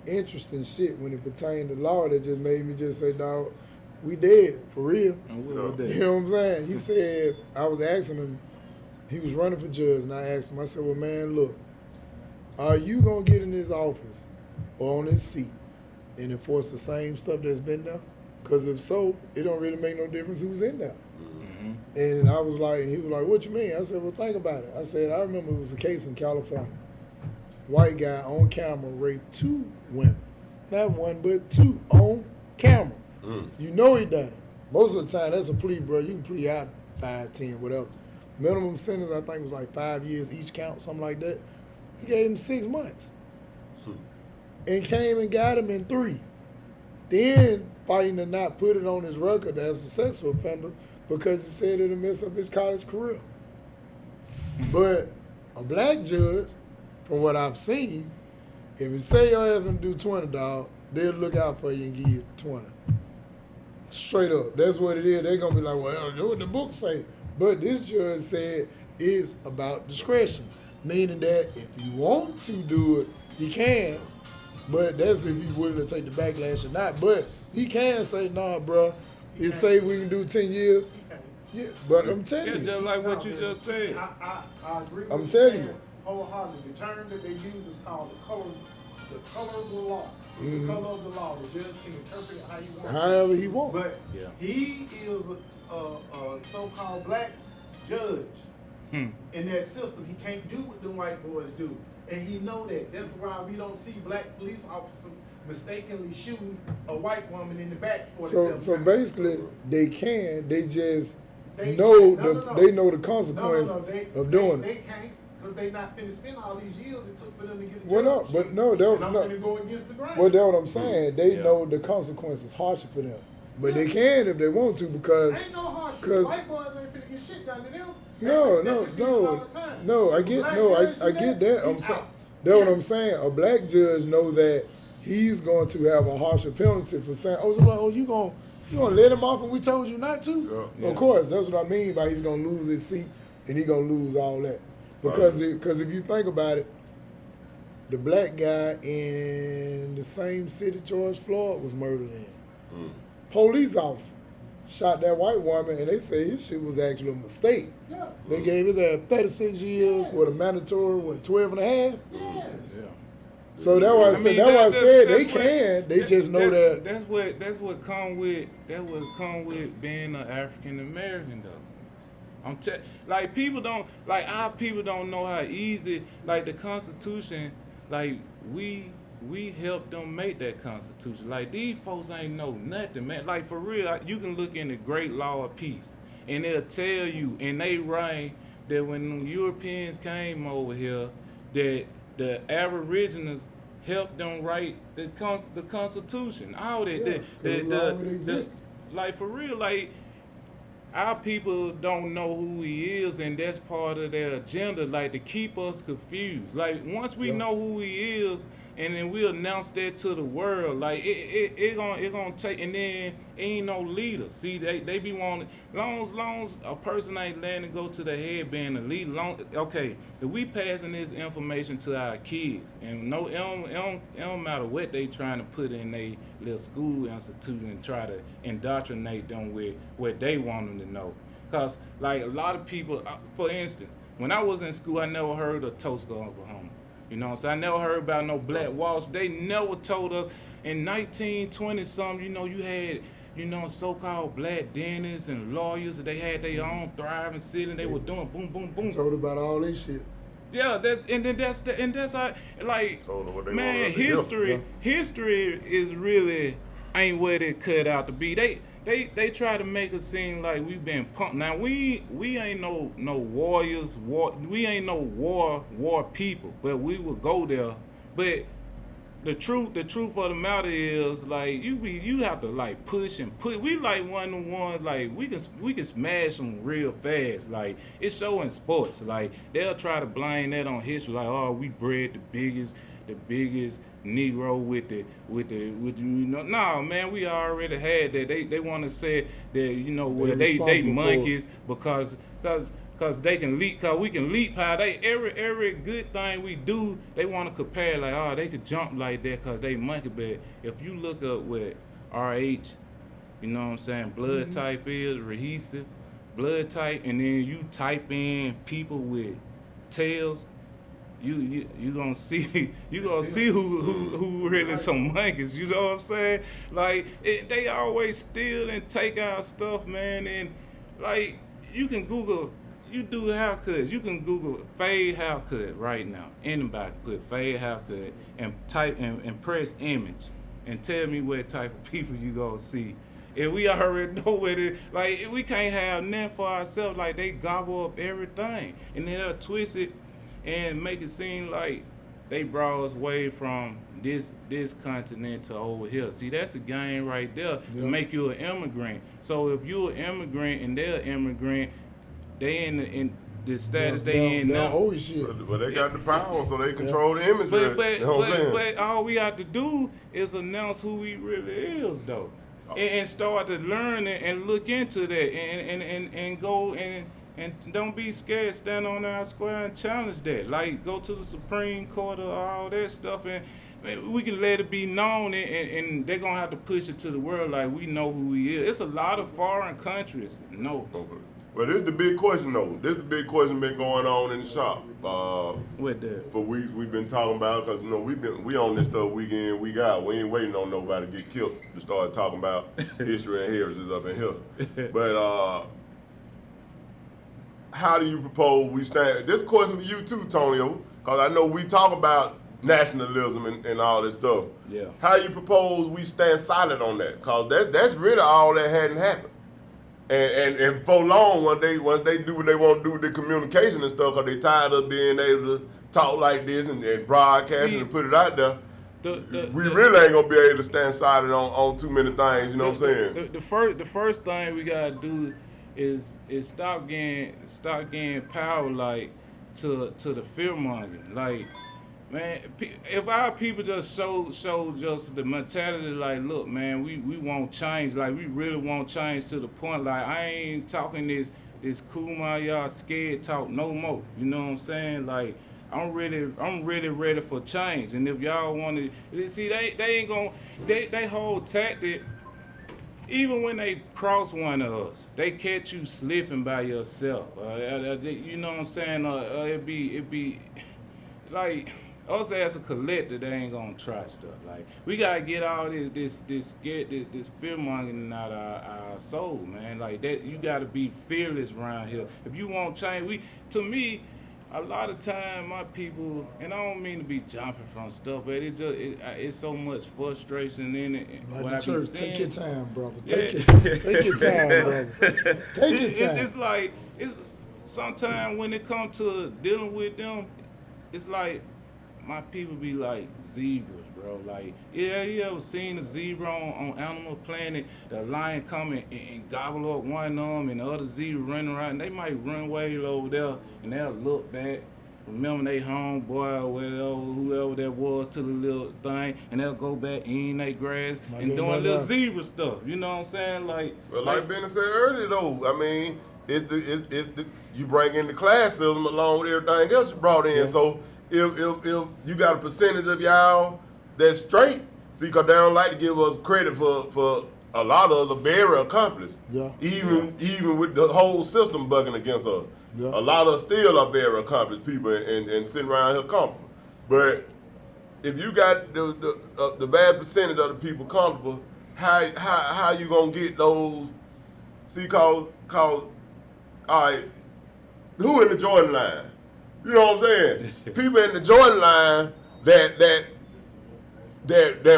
interesting shit when it pertained to law that just made me just say, dog, we dead, for real. And Yeah. with that. You know what I'm saying? He said, I was asking him, he was running for judge, and I asked him, I said, well, man, look, are you going to get in this office or on this seat and enforce the same stuff that's been there? Because if so, it don't really make no difference who's in there. And I was like, he was like, what you mean? I said, well, think about it. I said, I remember it was a case in California. White guy on camera raped 2 women. Not 1, but 2 on camera. You know he done it. Most of the time, that's a plea, bro. You can plea out 5, 10, whatever. Minimum sentence, I think, was like 5 years each count, something like that. He gave him 6 months. And came and got him in 3. Then fighting to not put it on his record as a sexual offender because he said it'll mess up his college career. But a black judge, from what I've seen, if you say your ass gonna do 20, dog, they'll look out for you and give you 20. Straight up. That's what it is. They're gonna be like, well, that's what the book say. But this judge said it's about discretion. Meaning that if you want to do it, you can. But that's if you're willing to take the backlash or not. But he can say, nah, bro, it say we can do 10 years. Yeah, but I'm telling Yeah, you. just like what you just said. I agree with I'm you telling saying you. wholeheartedly. The term that they use is called the color of the law. The color of the law. The judge can interpret it how he wants. However he wants. But Yeah. he is a so-called black judge. Hmm. in that system. He can't do what them white boys do. And he know that. That's why we don't see black police officers mistakenly shooting a white woman in the back 47 So times. basically, they just They know no, the no, no. they know the consequence of doing they it. can't, because they not finna spend all these years it took for them to get a Well, no, job. but no, and I'm no. finna go against the grain. Well, that's what I'm saying. They Yeah. know the consequences harsher for them, but they can if they want to because. Ain't no harsh. 'cause- White boys ain't finna get shit done to them. No, They no, can see it all the time. no. I If a get black no. judge I do get that. I'm he's saying out. that's what Yeah. I'm saying. A black judge know that he's going to have a harsher penalty for saying, "Oh, so like, oh, you gonna let him off, and we told you not to." Yeah. Of course, that's what I mean by he's gonna lose his seat and he's gonna lose all that because if you think about it, the black guy in the same city George Floyd was murdered in. Police officer shot that white woman, and they say his shit was actually a mistake. Yeah. They gave his 36 years with a mandatory 12 and a half. Yes. Yeah. So that's why I said they what- can. They just know that. That's what come with being an African American though. Like people don't like our people don't know how easy like the Constitution, like we helped them make that Constitution. Like these folks ain't know nothing, man. Like for real, you can look in the Great Law of Peace and they'll tell you and they write that when the Europeans came over here, that the Aboriginals helped them write the Constitution. All that, Yeah, 'cause it already existed. like for real, like our people don't know who he is, and that's part of their agenda, like to keep us confused. Like once we Yeah. know who he is, and then we announce that to the world, like it gonna take, and then ain't no leader. See, they be wanting, long as a person ain't letting it go to the head being a leader. Okay, if we passing this information to our kids, and no, it don't matter what they trying to put in their little school institute and try to indoctrinate them with what they want them to know. Cause like a lot of people, for instance, when I was in school, I never heard of Tosca, Oklahoma. You know, so I never heard about no Black Wall Street. They never told us in 1920 something, you know, you had, you know, so-called black dentists and lawyers, they had their own thriving city, and they were doing boom, boom, boom. Told about all this shit. Yeah, that's how, like, Told them what they man, wanted us to hear. history is really ain't what it cut out to be. They try to make it seem like we've been pumped. Now we ain't no warriors, we ain't no war people, but we will go there. But the truth of the matter is, like, you have to like push and put. We like one of the ones, like we can smash them real fast. Like it's showing sports. Like they'll try to blame that on history. Like, oh, we bred the biggest Negro with the you know. No, man, we already had that. They want to say that, you know, well they responsible for it. monkeys because they can leap, cause we can leap high. They every good thing we do, they want to compare like, oh, they could jump like that cause they monkey. But if you look up what RH, you know what I'm saying, blood type is, rhesus, blood type, and then you type in people with tails, you gonna see who really some monkeys. You know what I'm saying? Like they always steal and take our stuff, man. And like you can Google. You do haircuts. You can Google fade haircut right now. Anybody put fade haircut and type and press image and tell me what type of people you gonna see. If we already know what it, like we can't have nothing for ourselves. Like they gobble up everything and then they'll twist it and make it seem like they brought us away from this continent to over here. See, that's the game right there. Yeah. To make you an immigrant. So if you're an immigrant and they're an immigrant, they in the status they in now. Always shit. But they got the power, so they control the image. You know what I'm saying? But all we have to do is announce who he really is, though, and start to learn it and look into that, and go and don't be scared. Stand on our square and challenge that. Like go to the Supreme Court or all that stuff, and we can let it be known, and they're gonna have to push it to the world like we know who he is. It's a lot of foreign countries. No. Okay. Well, this is the big question, though. This is the big question been going on in the shop. With that. For weeks we've been talking about, because you know we on this stuff week in, week out. We ain't waiting on nobody to get killed to start talking about history and heritage up in here. But how do you propose we stand? This question for you too, Tonio, because I know we talk about nationalism and all this stuff. Yeah. How you propose we stand silent on that? Because that's really all that hadn't happened. And for long, when they do what they want to do with the communication and stuff, because they tired of being able to talk like this and broadcasting and put it out there, we really ain't gonna be able to stand silent on too many things. You know what I'm saying? The first thing we gotta do is stop getting power like to the fear mongering. Like, man, if our people just show just the mentality, like, look, man, we want change. Like, we really want change to the point. Like, I ain't talking this kumbaya scared talk no more. You know what I'm saying? Like, I'm really ready for change. And if y'all want to see, they ain't gonna they whole tactic. Even when they cross one of us, they catch you slipping by yourself. You know what I'm saying? It be like us as a collective, they ain't gonna try stuff. Like, we gotta get all this fear mongering out of our soul, man. Like that, you gotta be fearless around here. If you want change, to me, a lot of time my people, and I don't mean to be jumping from stuff, but it's so much frustration in it. Like the church, take your time, brother. Yeah. Take your time, brother. Take your time. It's like sometimes when it comes to dealing with them, it's like my people be like zebras, bro. Like, yeah, you ever seen a zebra on Animal Planet? The lion come and gobble up one of them, and the other zebra running around. And they might run way over there, and they'll look back, remember they homeboy or whatever, whoever that was, to the little thing, and they'll go back eating their grass and doing little zebra stuff. You know what I'm saying? Like, but like Benny said earlier, though, I mean, it's the you bring in the classism along with everything else you brought in. Yeah. So if you got a percentage of y'all that's straight, see, because they don't like to give us credit for a lot of us are very accomplished. Yeah. Even with the whole system bugging against us. Yeah. A lot of us still are very accomplished people and sitting around here comfortable. But if you got the bad percentage of the people comfortable, how you gonna get those? See, cause all right, who in the Jordan line? You know what I'm saying? People in the Jordan line that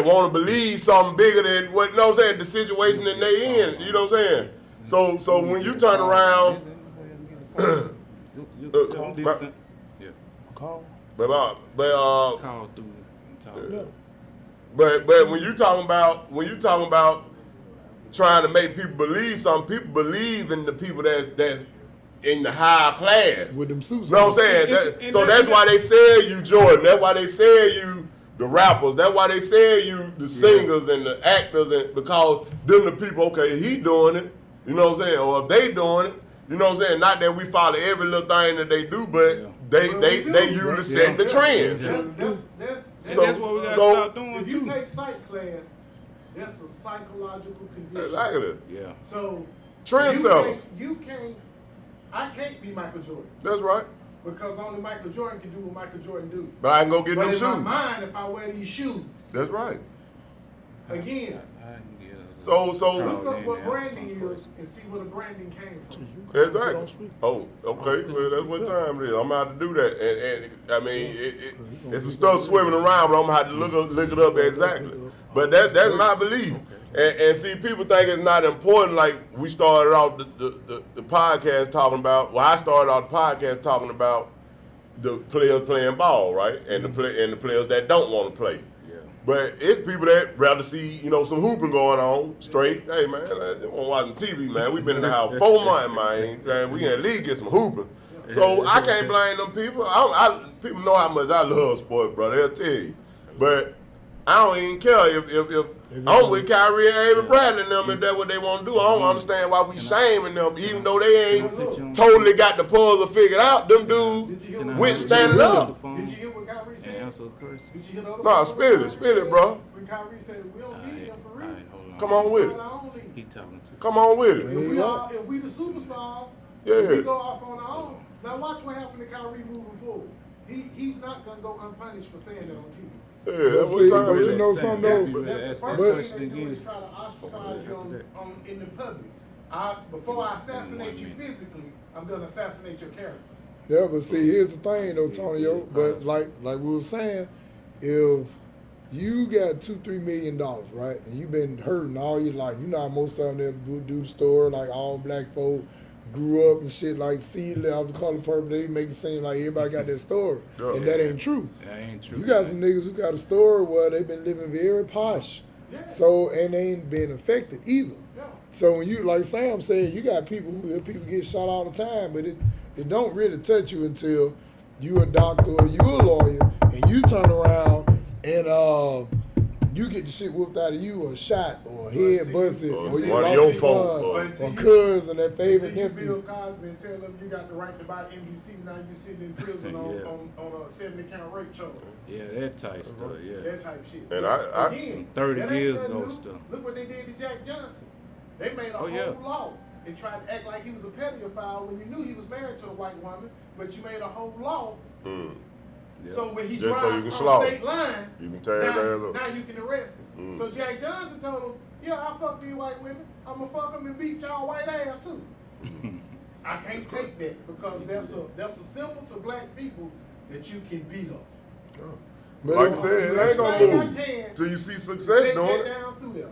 want to believe something bigger than what, you know what I'm saying, the situation that they in. You know what I'm saying? So when you turn around, but when you talking about trying to make people believe something, people believe in the people that's in the high class. With them suits. You know what I'm saying? So that's why they sell you Jordan. That's why they sell you the rappers. That's why they sell you the singers and the actors, and because them the people, okay, he doing it. You know what I'm saying? Or if they doing it, you know what I'm saying? Not that we follow every little thing that they do, but they usually set the trend. That's what we gotta stop doing. If you take psych class, that's a psychological condition. Exactly. Yeah. So trendsetters. I can't be Michael Jordan. That's right. Because only Michael Jordan can do what Michael Jordan do. But I can go get them shoes. But in my mind, if I wear these shoes. That's right. Again. So look up what branding is and see where the branding came from. Exactly. Oh, okay. Well, that's what time it is. I'm about to do that, and I mean, it's some stuff swimming around, but I'm gonna have to look it up exactly. But that's my belief. And see, people think it's not important. Like we started off the podcast talking about. Well, I started off the podcast talking about the players playing ball, right, and the players that don't want to play. But it's people that rather see, some hooping going on straight. Hey, man, they want watching TV, man. We've been in the house 4 months, man. We can at least get some hooping. So I can't blame them people. People know how much I love sports, bro. They'll tell you. But I don't even care if I'm with Kyrie and Avery Bradley and them if that's what they want to do. I don't understand why we shaming them, even though they ain't totally got the puzzle figured out. Them dudes went standing up. Did you hear what Kyrie said? Did you hear the other No, spill it, bro. When Kyrie said, we don't need them for real. Come on with it. He talking to. Come on with it. If we the superstars, we go off on our own. Now watch what happened to Kyrie moving forward. He's not going to go unpunished for saying that on TV. Yeah, that's what time but you know something though. That's the first thing they do is try to ostracize you in the public. Before I assassinate you physically, I'm gonna assassinate your character. Yeah, but see, here's the thing though, Tonyo. But like we were saying, if you got $2-3 million, right, and you've been hurting all your life, you know how most of them that do the store, like all black folk grew up and shit, like see off the color purple, they make it seem like everybody got their story, and that ain't true. That ain't true. You got some niggas who got a story where they been living very posh, so and they ain't been affected either. Yeah. So when you, like Sam said, you got people get shot all the time, but it don't really touch you until you a doctor or you a lawyer and you turn around and you get the shit whooped out of you or shot or head busted or you one of lost your your folk son or cousin, that favorite Until you nephew. Bill Cosby and tell them you got the right to buy NBC, now you sitting in prison on a 70-count rape charge. Yeah, that type stuff. Yeah. That type shit. And Again, 30 that ain't years nothing ago new. stuff. Look what they did to Jack Johnson. They made a Oh, whole yeah. law and tried to act like he was a pedophile when you knew he was married to a white woman, but you made a whole law. Yeah. So when he Just drives so you can across slaughter. state lines, You can tear his ass up. now you can arrest him. So Jack Johnson told him, yeah, I fuck these white women. I'm gonna fuck them and beat y'all white ass too. I can't take that because that's a symbol to black people that you can beat us. But Like I said, it ain't gonna move till you see success Take doing that it. down through there.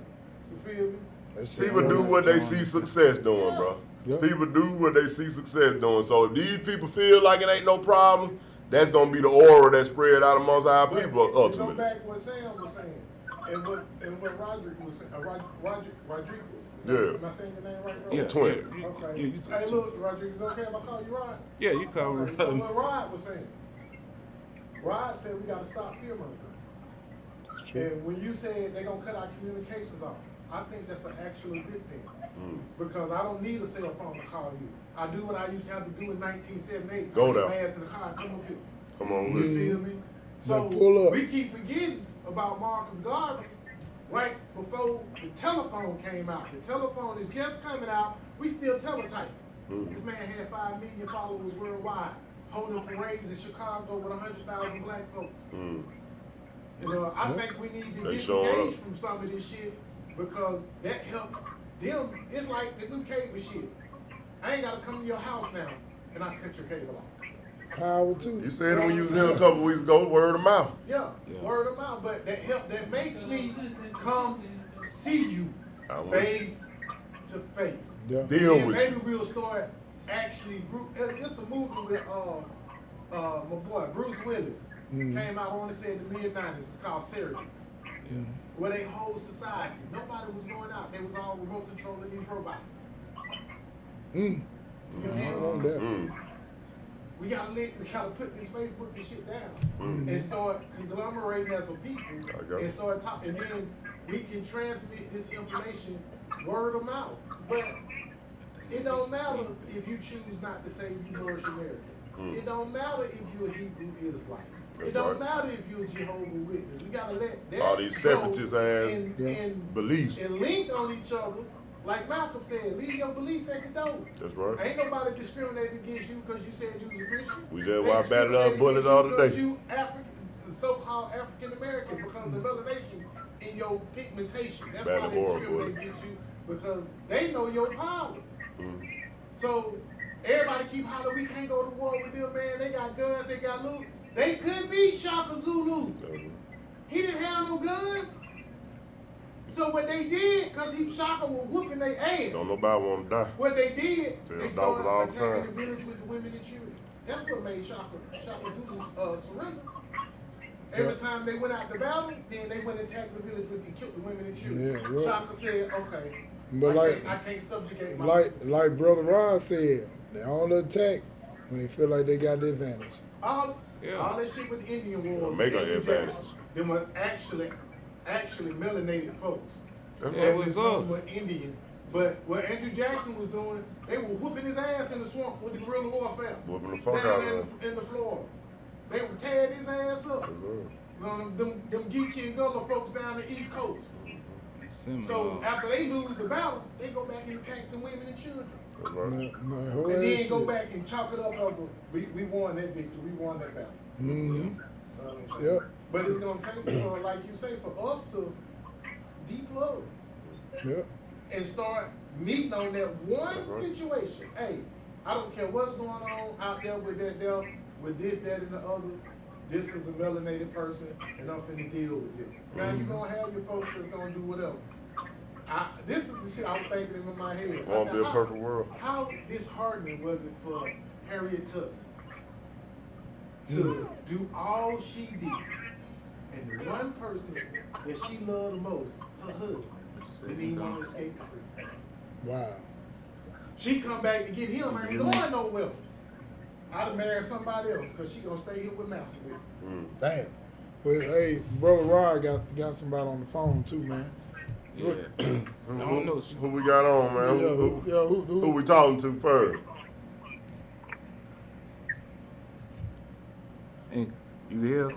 You feel me? That shit People don't do work. what they see success doing, bro. Yeah. People do what they see success doing. So if these people feel like it ain't no problem, that's gonna be the aura that spread out amongst our But people to go ultimately. back to what Sam was saying, and what Roderick was saying, Rodriguez. Yeah. Am I saying your name right? Rod? Yeah. Twin. Yeah, Okay. you said Hey, twin. look, Rodriguez, okay if I call you Rod? Yeah, you cover Okay, so what Rod was saying, Rod said we gotta stop fear mongering. And when you said they're gonna cut our communications off, I think that's an actually good thing. Because I don't need a cell phone to call you. I do what I used to have to do in 1978. Go I get there. my ass in the car and come up here. Come on, You with it. feel me? So Now pull up. we keep forgetting about Marcus Garvey right before the telephone came out. The telephone is just coming out. We still teletype. This man had 5 million followers worldwide, holding parades in Chicago with 100,000 black folks. You know, I think we need to They showing disengage up. from some of this shit because that helps them. It's like the new cable shit. I ain't gotta come to your house now and I cut your cable off. Power too. You said it when you was here a couple weeks ago, word of mouth. Yeah, word of mouth, but that makes me come see you I want face to face. Yeah. Deal And with maybe you. we'll start actually it's a movie with my boy Bruce Willis. Came out, I want to say in the mid-90s. It's called Surrogates. Where they hold society. Nobody was going out. They was all remote controlling these robots. You I feel want me? that. We gotta put this Facebook and shit down and start conglomerating as a people got and it. start talking. And then we can transmit this information word of mouth. But it don't matter if you choose not to say you Moorish American. It don't matter if you're a Hebrew Israelite. That's It don't right. matter if you're a Jehovah's Witness. We gotta let that All these go separatist ass and beliefs. and link on each other. Like Malcolm said, leave your belief at the door. That's right. Ain't nobody discriminating against you because you said you was a Christian. We just They watched Battle of discriminating Bullets against all you because today. You so-called African American because of the melanation in your pigmentation. That's why Battle they Royal, discriminate boy. against you because they know your power. So everybody keep hollering, we can't go to war with them, man. They got guns, they got loot. They could beat Shaka Zulu. He didn't have no guns. So what they did, because Shaka was whooping their ass. Don't nobody want to die. What they did, Tell they dogs started all the attacking time. the village with the women and children. That's what made Shaka Zulu surrender. Every time they went out to battle, then they went and attacked the village with and killed the women and children. Yeah, yeah. Shaka said, okay, But I can't subjugate my people. like Brother Ron said, they only attack when they feel like they got the advantage. All that shit with the Indian wars. Make an Andrew advantage. Jackson, them were actually melanated folks. That's Yeah, right. it was Them us. were Indian. But what Andrew Jackson was doing, they were whooping his ass in the swamp with the guerrilla warfare. Whooping the fuck down out of him. in the Florida. They were tearing his ass up. That's right. You know, them Geechee and Gullah folks down the East Coast. So Similar. after they lose the battle, they go back and attack the women and children. That's right. No, And then go back and chalk it up as we won that victory, we won that battle. Mm-hmm. You know what I'm saying? Yep. But it's gonna take, like you say, for us to deplug Yep. and start meeting on that one That's right. situation. Hey, I don't care what's going on out there with with this, that, and the other. This is a melanated person, and I'm finna deal with them. Now you gonna have your folks that's gonna do whatever. This is the shit I was thinking in my head. I Won't said, be a perfect world. How disheartening was it for Harriet Tubman to do all she did, and the one person that she loved the most, her husband, didn't even want to escape the freedom. Wow. She come back to get him, ain't going nowhere. I'd have married somebody else because she gonna stay here with Master with him. Damn. Well, hey, brother Rod got somebody on the phone too, man. Yeah. I don't know. Who we got on, man? Who Who we talking to first? Hey, you hear us?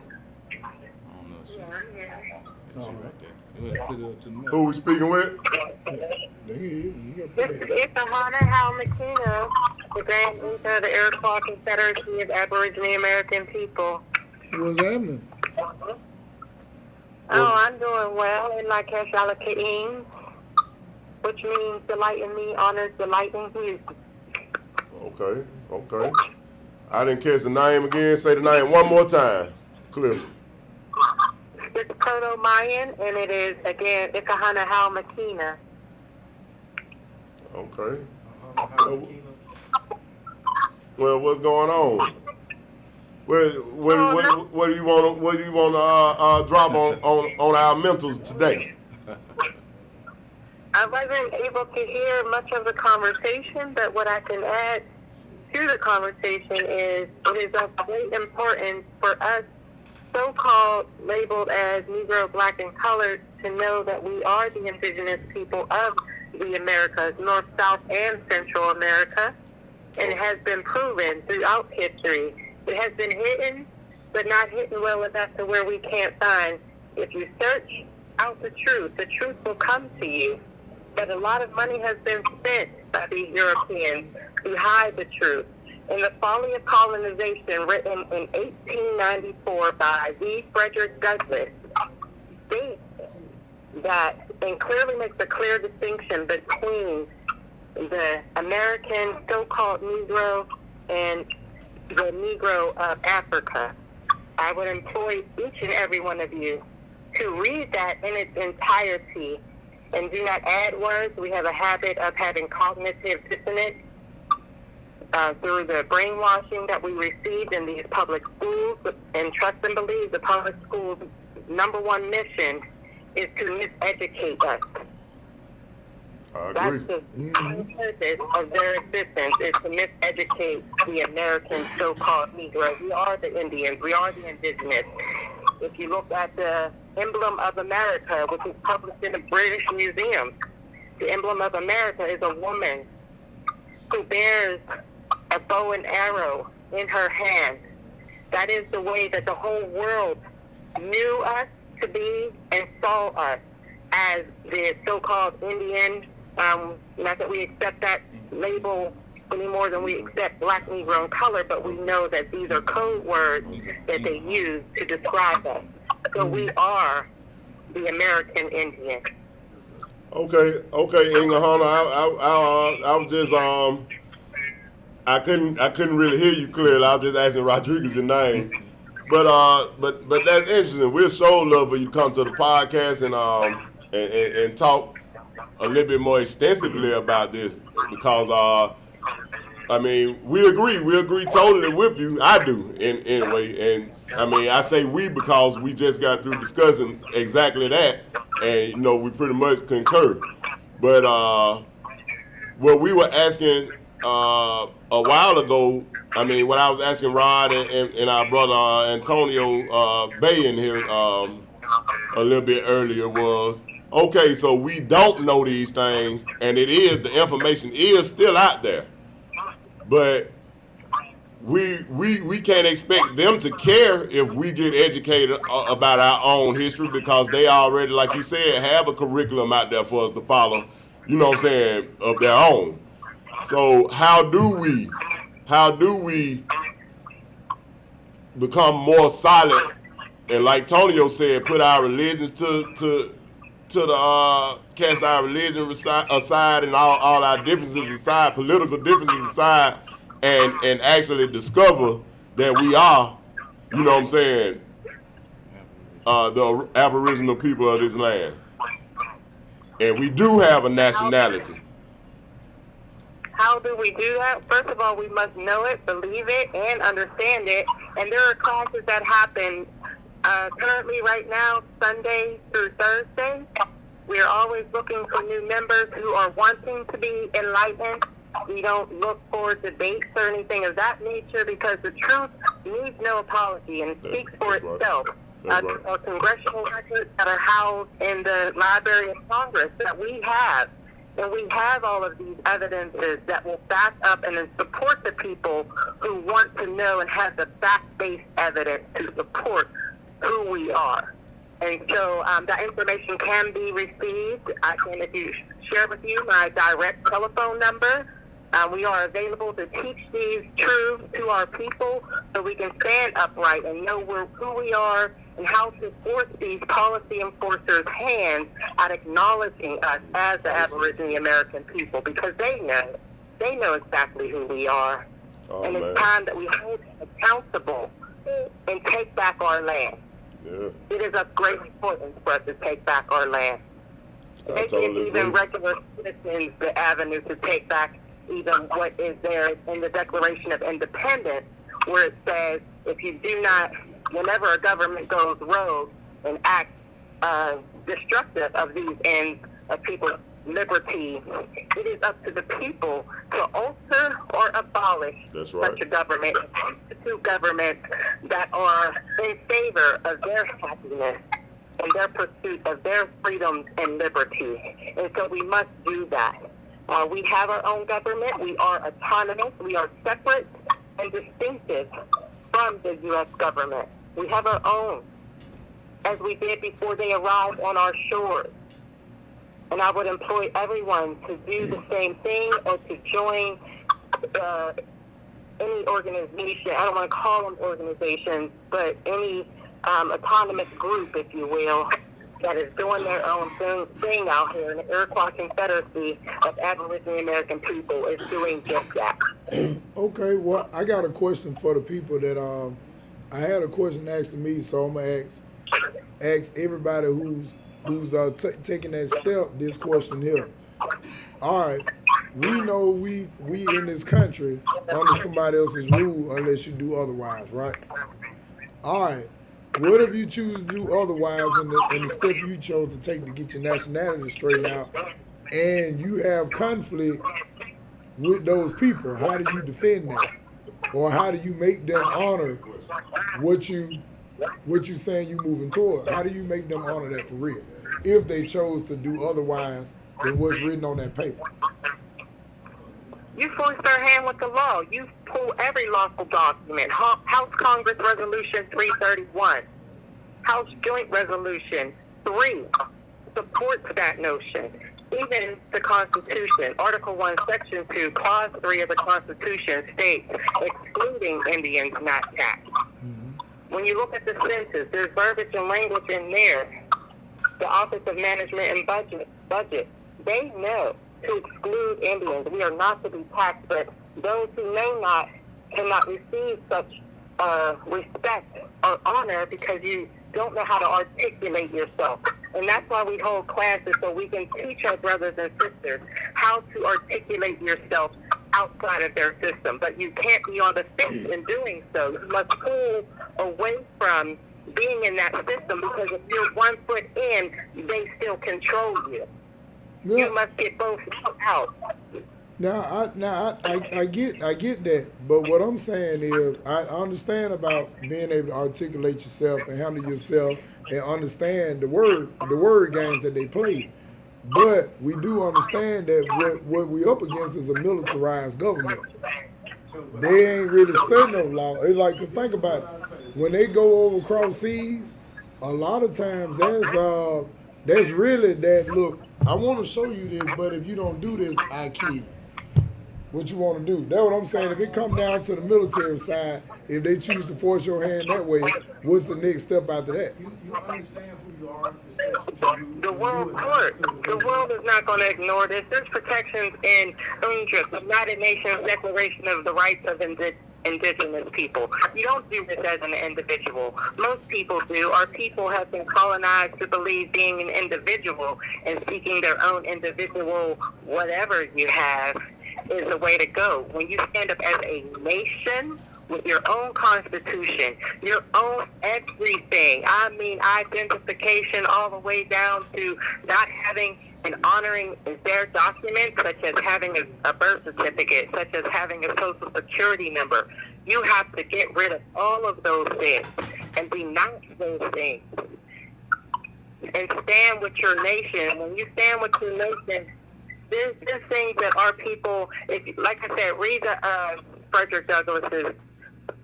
I don't know. Yeah, I'm here. That's you right there. You better put it up to the mic. Who we speaking with? It's a Hunter Hal McKenna, the Grand Leader of the Iroquois Confederacy of Aboriginal American People. What's happening? Oh, I'm doing well in my Keshalakaing, which means delight in me honors delight in you. Okay. I didn't catch the name again. Say the name one more time. Clear. It's Proto-Mayan, and it is, again, Ikahana Hal McKenna. Okay. Well, what's going on? What do you want to drop on our mentals today? I wasn't able to hear much of the conversation, but what I can add to the conversation is it is of great importance for us, so-called labeled as Negro, Black, and Colored, to know that we are the indigenous people of the Americas, North, South, and Central America, and it has been proven throughout history. It has been hidden, but not hidden well enough to where we can't find. If you search out the truth will come to you. But a lot of money has been spent by these Europeans to hide the truth. In The Folly of Colonization, written in 1894 by V. Frederick Douglass, states that, and clearly makes a clear distinction between the American so-called Negro and the Negro of Africa. I would employ each and every one of you to read that in its entirety and do not add words. We have a habit of having cognitive dissonance through the brainwashing that we received in these public schools. And trust and believe, the public schools' number one mission is to miseducate us. I That's agree. the purpose of their existence, is to miseducate the American so-called Negro. We are the Indians. We are the indigenous. If you look at the emblem of America, which is published in the British Museum, the emblem of America is a woman who bears a bow and arrow in her hand. That is the way that the whole world knew us to be and saw us as the so-called Indian. Not that we accept that label any more than we accept Black, Negro, and color, but we know that these are code words that they use to describe us. So we are the American Indian. Okay, Inga Hunter. I was just I couldn't really hear you clearly. I was just asking Rodraguez your name. But that's interesting. We're so love for you to come to the podcast and talk a little bit more extensively about this, because I mean, we agree totally with you. I do anyway, and I mean, I say we because we just got through discussing exactly that, and we pretty much concur. But what we were asking a while ago, I mean, what I was asking Rod and our brother Antonio Bay in here a little bit earlier was, okay, so we don't know these things, and the information is still out there, but we can't expect them to care if we get educated about our own history, because they already, like you said, have a curriculum out there for us to follow, you know what I'm saying, of their own. So how do we become more solid, and like Tonio said, put our religions to the cast our religion aside and all our differences aside, political differences aside, and actually discover that we are, you know what I'm saying, the Aboriginal people of this land. And we do have a nationality. How do we do that? First of all, we must know it, believe it, and understand it. And there are classes that happen currently right now, Sunday through Thursday. We are always looking for new members who are wanting to be enlightened. We don't look for debates or anything of that nature because the truth needs no apology and speaks for itself. Our congressional records that are housed in the Library of Congress that we have. And we have all of these evidences that will back up and then support the people who want to know and have the fact-based evidence to support who we are. And so that information can be received. I can, if you share with you my direct telephone number. We are available to teach these truths to our people so we can stand upright and know who we are and how to force these policy enforcers' hands at acknowledging us as the Aboriginal American people because they know exactly who we are. And it's time that we hold them accountable and take back our land. Yeah. It is of great importance for us to take back our land. They give even regular citizens the avenue to take back even what is there in the Declaration of Independence, where it says if you do not, whenever a government goes rogue and acts destructive of these ends of people's liberty, it is up to the people to alter or abolish such a government, institute governments that are in favor of their happiness and their pursuit of their freedoms and liberty. And so we must do that. We have our own government. We are autonomous. We are separate and distinctive from the U.S. government. We have our own, as we did before they arrived on our shores. And I would employ everyone to do the same thing or to join any organization. I don't want to call them organizations, but any autonomous group, if you will, that is doing their own thing out here. And the Iroquois Confederacy of Aboriginal American people is doing just that. Okay, well, I got a question for the people that I had a question asked to me, so I'm gonna ask everybody who's taking that step this question here. All right, we know we in this country under somebody else's rule unless you do otherwise, right? All right. What if you choose to do otherwise in the step you chose to take to get your nationality straightened out and you have conflict with those people? How do you defend that? Or how do you make them honor what you saying you moving toward? How do you make them honor that for real? If they chose to do otherwise than what's written on that paper. You force their hand with the law. You pull every lawful document. House Congress Resolution 331. House Joint Resolution 3 supports that notion. Even the Constitution, Article 1, Section 2, Clause 3 of the Constitution states excluding Indians not taxed. When you look at the census, there's verbiage and language in there. The Office of Management and Budget, they know to exclude Indians. We are not to be taxed, but those who know not cannot receive such respect or honor because you don't know how to articulate yourself. And that's why we hold classes so we can teach our brothers and sisters how to articulate yourself outside of their system. But you can't be on the fence in doing so. You must pull away from being in that system because if you're 1 foot in, they still control you. Yeah. You must get both out. I get that, but what I'm saying is I understand about being able to articulate yourself and handle yourself and understand the word games that they play. But we do understand that what we up against is a militarized government. They ain't really studying no law. It's like, 'cause think about it. When they go over cross seas, a lot of times that's really that, look, I want to show you this, but if you don't do this, I kill you. what you want to do. That's what I'm saying. If it come down to the military side, if they choose to force your hand that way, what's the next step after that? You understand who you are, especially The when you world adopt court. to the The world is not going to ignore this. There's protections in UNDRIP, the United Nations Declaration of the Rights of Indigenous People. You don't do this as an individual. Most people do. Our people have been colonized to believe being an individual and seeking their own individual whatever you have is the way to go. When you stand up as a nation with your own constitution, your own everything, I mean identification all the way down to not having and honoring their documents, such as having a birth certificate, such as having a social security number. You have to get rid of all of those things and denounce those things and stand with your nation. When you stand with your nation, there's things that our people, if, like I said, read Frederick Douglass's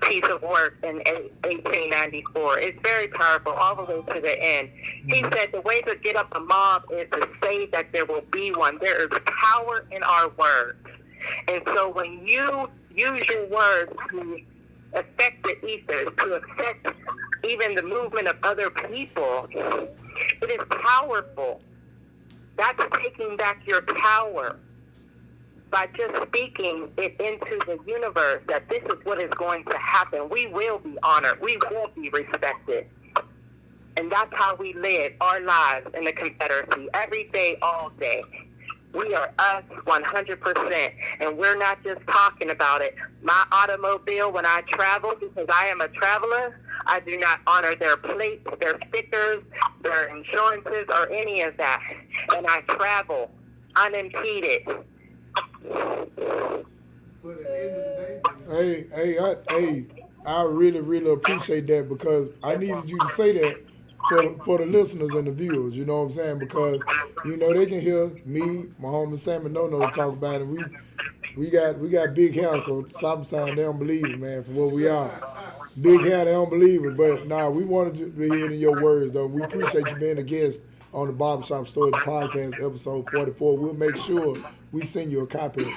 piece of work in 1894. It's very powerful all the way to the end. He said the way to get up a mob is to say that there will be one. There is power in our words. And so when you use your words to affect the ethers, to affect even the movement of other people, it is powerful. That's taking back your power by just speaking it into the universe that this is what is going to happen. We will be honored. We will be respected. And that's how we live our lives in the Confederacy, every day, all day. We are us 100%, and we're not just talking about it. My automobile, when I travel, because I am a traveler, I do not honor their plates, their stickers, their insurances, or any of that. And I travel unimpeded. But at the end of the day, I really, really appreciate that because I needed you to say that for the listeners and the viewers, you know what I'm saying? Because, you know, they can hear me, my homie Sam and No talk about it. We got big hair, so sometimes they don't believe it, man, for what we are. Big hair, they don't believe it. But nah, we wanted to hear it in your words though. We appreciate you being a guest on the Barbershop Story podcast, episode 44. We'll make sure we send you a copy of it.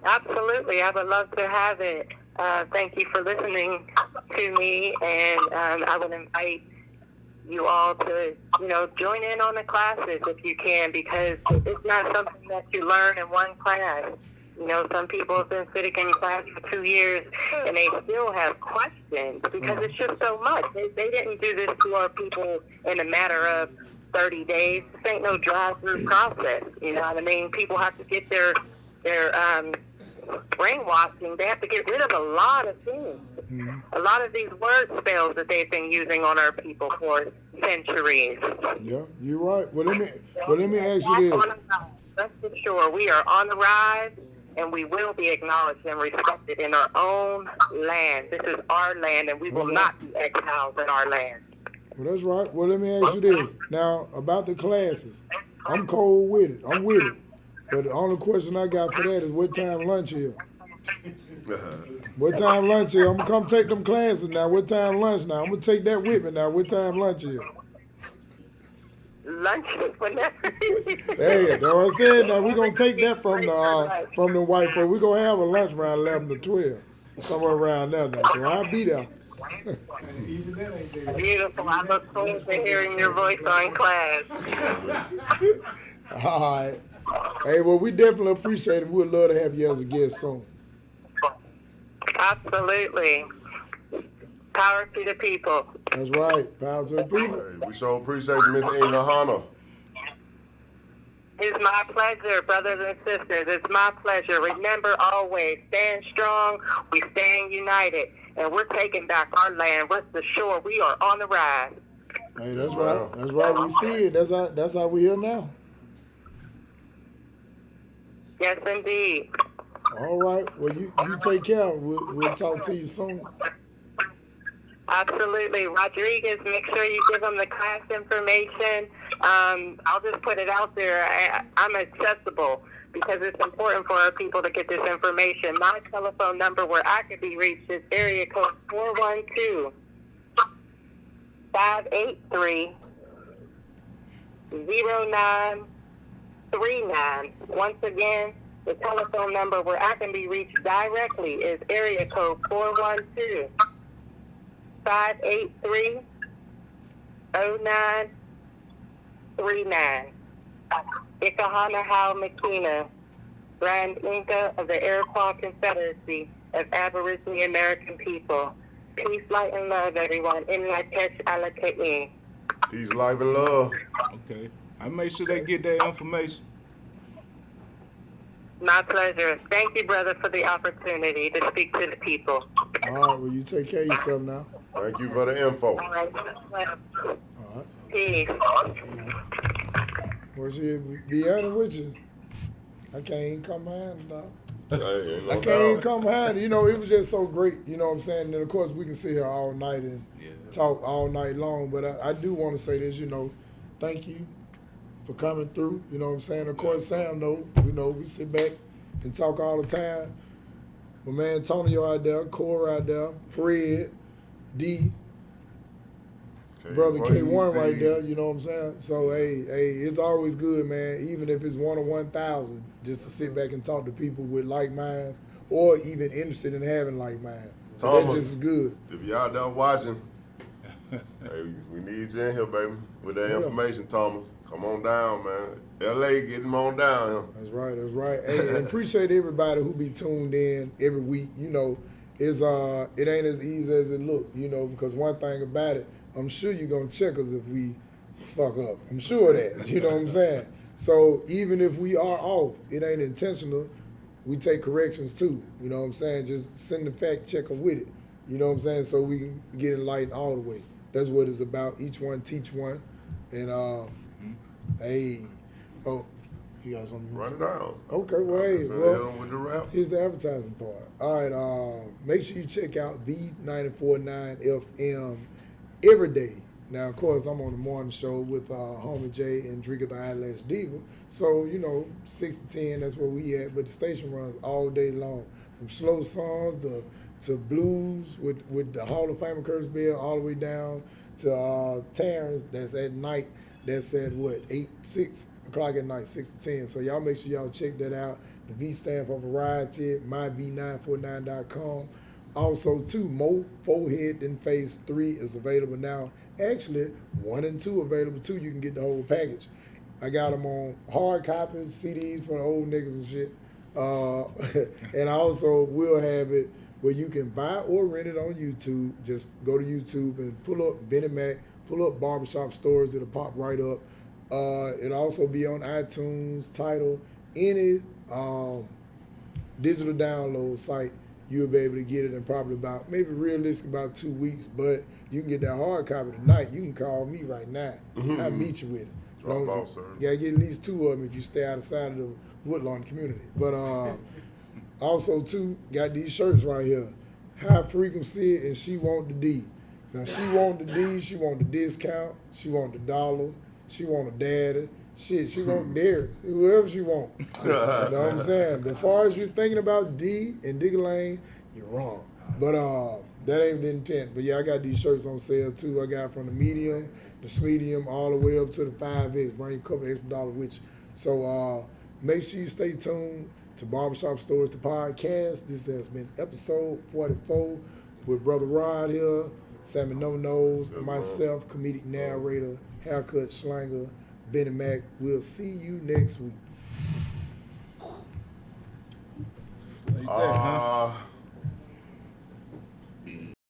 Absolutely. I would love to have it. Thank you for listening to me, and I would invite you all to, you know, join in on the classes if you can, because it's not something that you learn in one class. You know, some people have been sitting in class for 2 years, and they still have questions because it's just so much. They didn't do this to our people in a matter of 30 days. This ain't no drive-through process. You know what I mean? People have to get their brainwashing. They have to get rid of a lot of things. Mm-hmm. A lot of these word spells that they've been using on our people for centuries. Yeah, you're right. Well, let me ask you this. That's for sure. We are on the rise, and we will be acknowledged and respected in our own land. This is our land, and we will not be exiles in our land. Well, that's right. Well, let me ask you this. Now, about the classes, I'm cold with it. I'm with it. But the only question I got for that is what time lunch is? What time lunch is? I'm going to come take them classes now. What time lunch now? I'm going to take that with me now. What time lunch is? Lunch is whenever. Hey, that's what I said. Now, we're going to take that from the white folks. We're going to have a lunch around 11 to 12. Somewhere around there now. So I'll be there. even that ain't there. Beautiful. I look forward to hearing your voice on class. All right. Hey, well, we definitely appreciate it. We'd love to have you as a guest soon. Absolutely. Power to the people. That's right. Power to the people. Hey, we sure appreciate you, Miss Ingrid Hanna. It's my pleasure, brothers and sisters. It's my pleasure. Remember always, stand strong. We stand united. And we're taking back our land. Rest assured, we are on the rise. Hey, that's right. That's right. We see it. That's how we here now. Yes, indeed. All right. Well, you take care. We'll talk to you soon. Absolutely. Rodraguez, make sure you give them the class information. I'll just put it out there. I'm accessible because it's important for our people to get this information. My telephone number where I could be reached is area code 412-583-0939. Once again, The telephone number where I can be reached directly is area code 412-583-0939. Ikahana Hau Makina, Grand Inca of the Iroquois Confederacy of Aboriginal American People. Peace, light, and love, everyone. In my catch alaka'i. Peace, life, and love. Okay. I make sure they get that information. My pleasure. Thank you, brother, for the opportunity to speak to the people. All right, well, you take care of yourself now. Thank you for the info. All right. All right. Peace. Well, she be honest with you. I can't even come behind it, dog. Hey, ain't no I can't even doubt. come behind it. You know, it was just so great. You know what I'm saying? And of course, we can sit here all night and talk all night long. But I do want to say this, you know, thank you for coming through. You know what I'm saying? Of course, Sam, though, you know, we sit back and talk all the time. My man Antonio out there, Corey out there, Fred, D, brother K1 right there, you know what I'm saying? So, hey, it's always good, man, even if it's 1 or 1,000, just to sit back and talk to people with like minds or even interested in having like minds. So that's Thomas, just as good. if you out there watching, hey, we need you in here, baby, with that Yeah. information, Thomas. Come on down, man. LA, get him on down here. That's right. Hey, and appreciate everybody who be tuned in every week. You know, it ain't as easy as it look, you know, because one thing about it, I'm sure you're gonna check us if we fuck up. I'm sure of that. You know what I'm saying? So even if we are off, it ain't intentional. We take corrections too. You know what I'm saying? Just send the fact checker with it. You know what I'm saying? So we can get enlightened all the way. That's what it's about. Each one teach one. And hey, oh, you got something? Run it down. Okay, well, hey, Hit well, 'em with the rap. here's the advertising part. All right, make sure you check out the 94.9 FM every day. Now, of course, I'm on the morning show with homie Jay and Drika the Eyelash Diva. So, you know, 6 to 10, that's where we at. But the station runs all day long, from slow songs to blues with the Hall of Famer Curtis Bell all the way down to Terrence. That's at night. That's at what, 6 o'clock at night, 6 to 10. So y'all make sure y'all check that out. The V stand for variety, myb949.com. Also, too, More Forehead Than Face 3 is available now. Actually, 1 and 2 available too. You can get the whole package. I got them on hard copies, CDs for the old niggas and shit. And I also will have it where you can buy or rent it on YouTube. Just go to YouTube and pull up Benny Mac, pull up Barbershop Stores. It'll pop right up. It'll also be on iTunes, Tidal, any digital download site. You'll be able to get it in probably about, maybe realistic about 2 weeks. But you can get that hard copy tonight. You can call me right now. I'll meet you with it. Drop off, sir. You gotta get at least 2 of them if you stay outside of the Woodlawn community. But also too, got these shirts right here. High frequency and she want the D. Now she want the D, she want the discount, she want the dollar, she want a daddy. Shit, she want Derek, whoever she want. You know what I'm saying? But as far as you're thinking about D and Digger Lane, you're wrong. But that ain't the intent. But yeah, I got these shirts on sale too. I got from the medium, the medium, all the way up to the 5X. Bring a couple extra dollars with you. So make sure you stay tuned to Barbershop Stories, the podcast. This has been episode 44 with Brother Rod here, Sammy No Nose, and myself, comedic narrator, haircut slanger, Benny Mac. We'll see you next week. Like that, huh?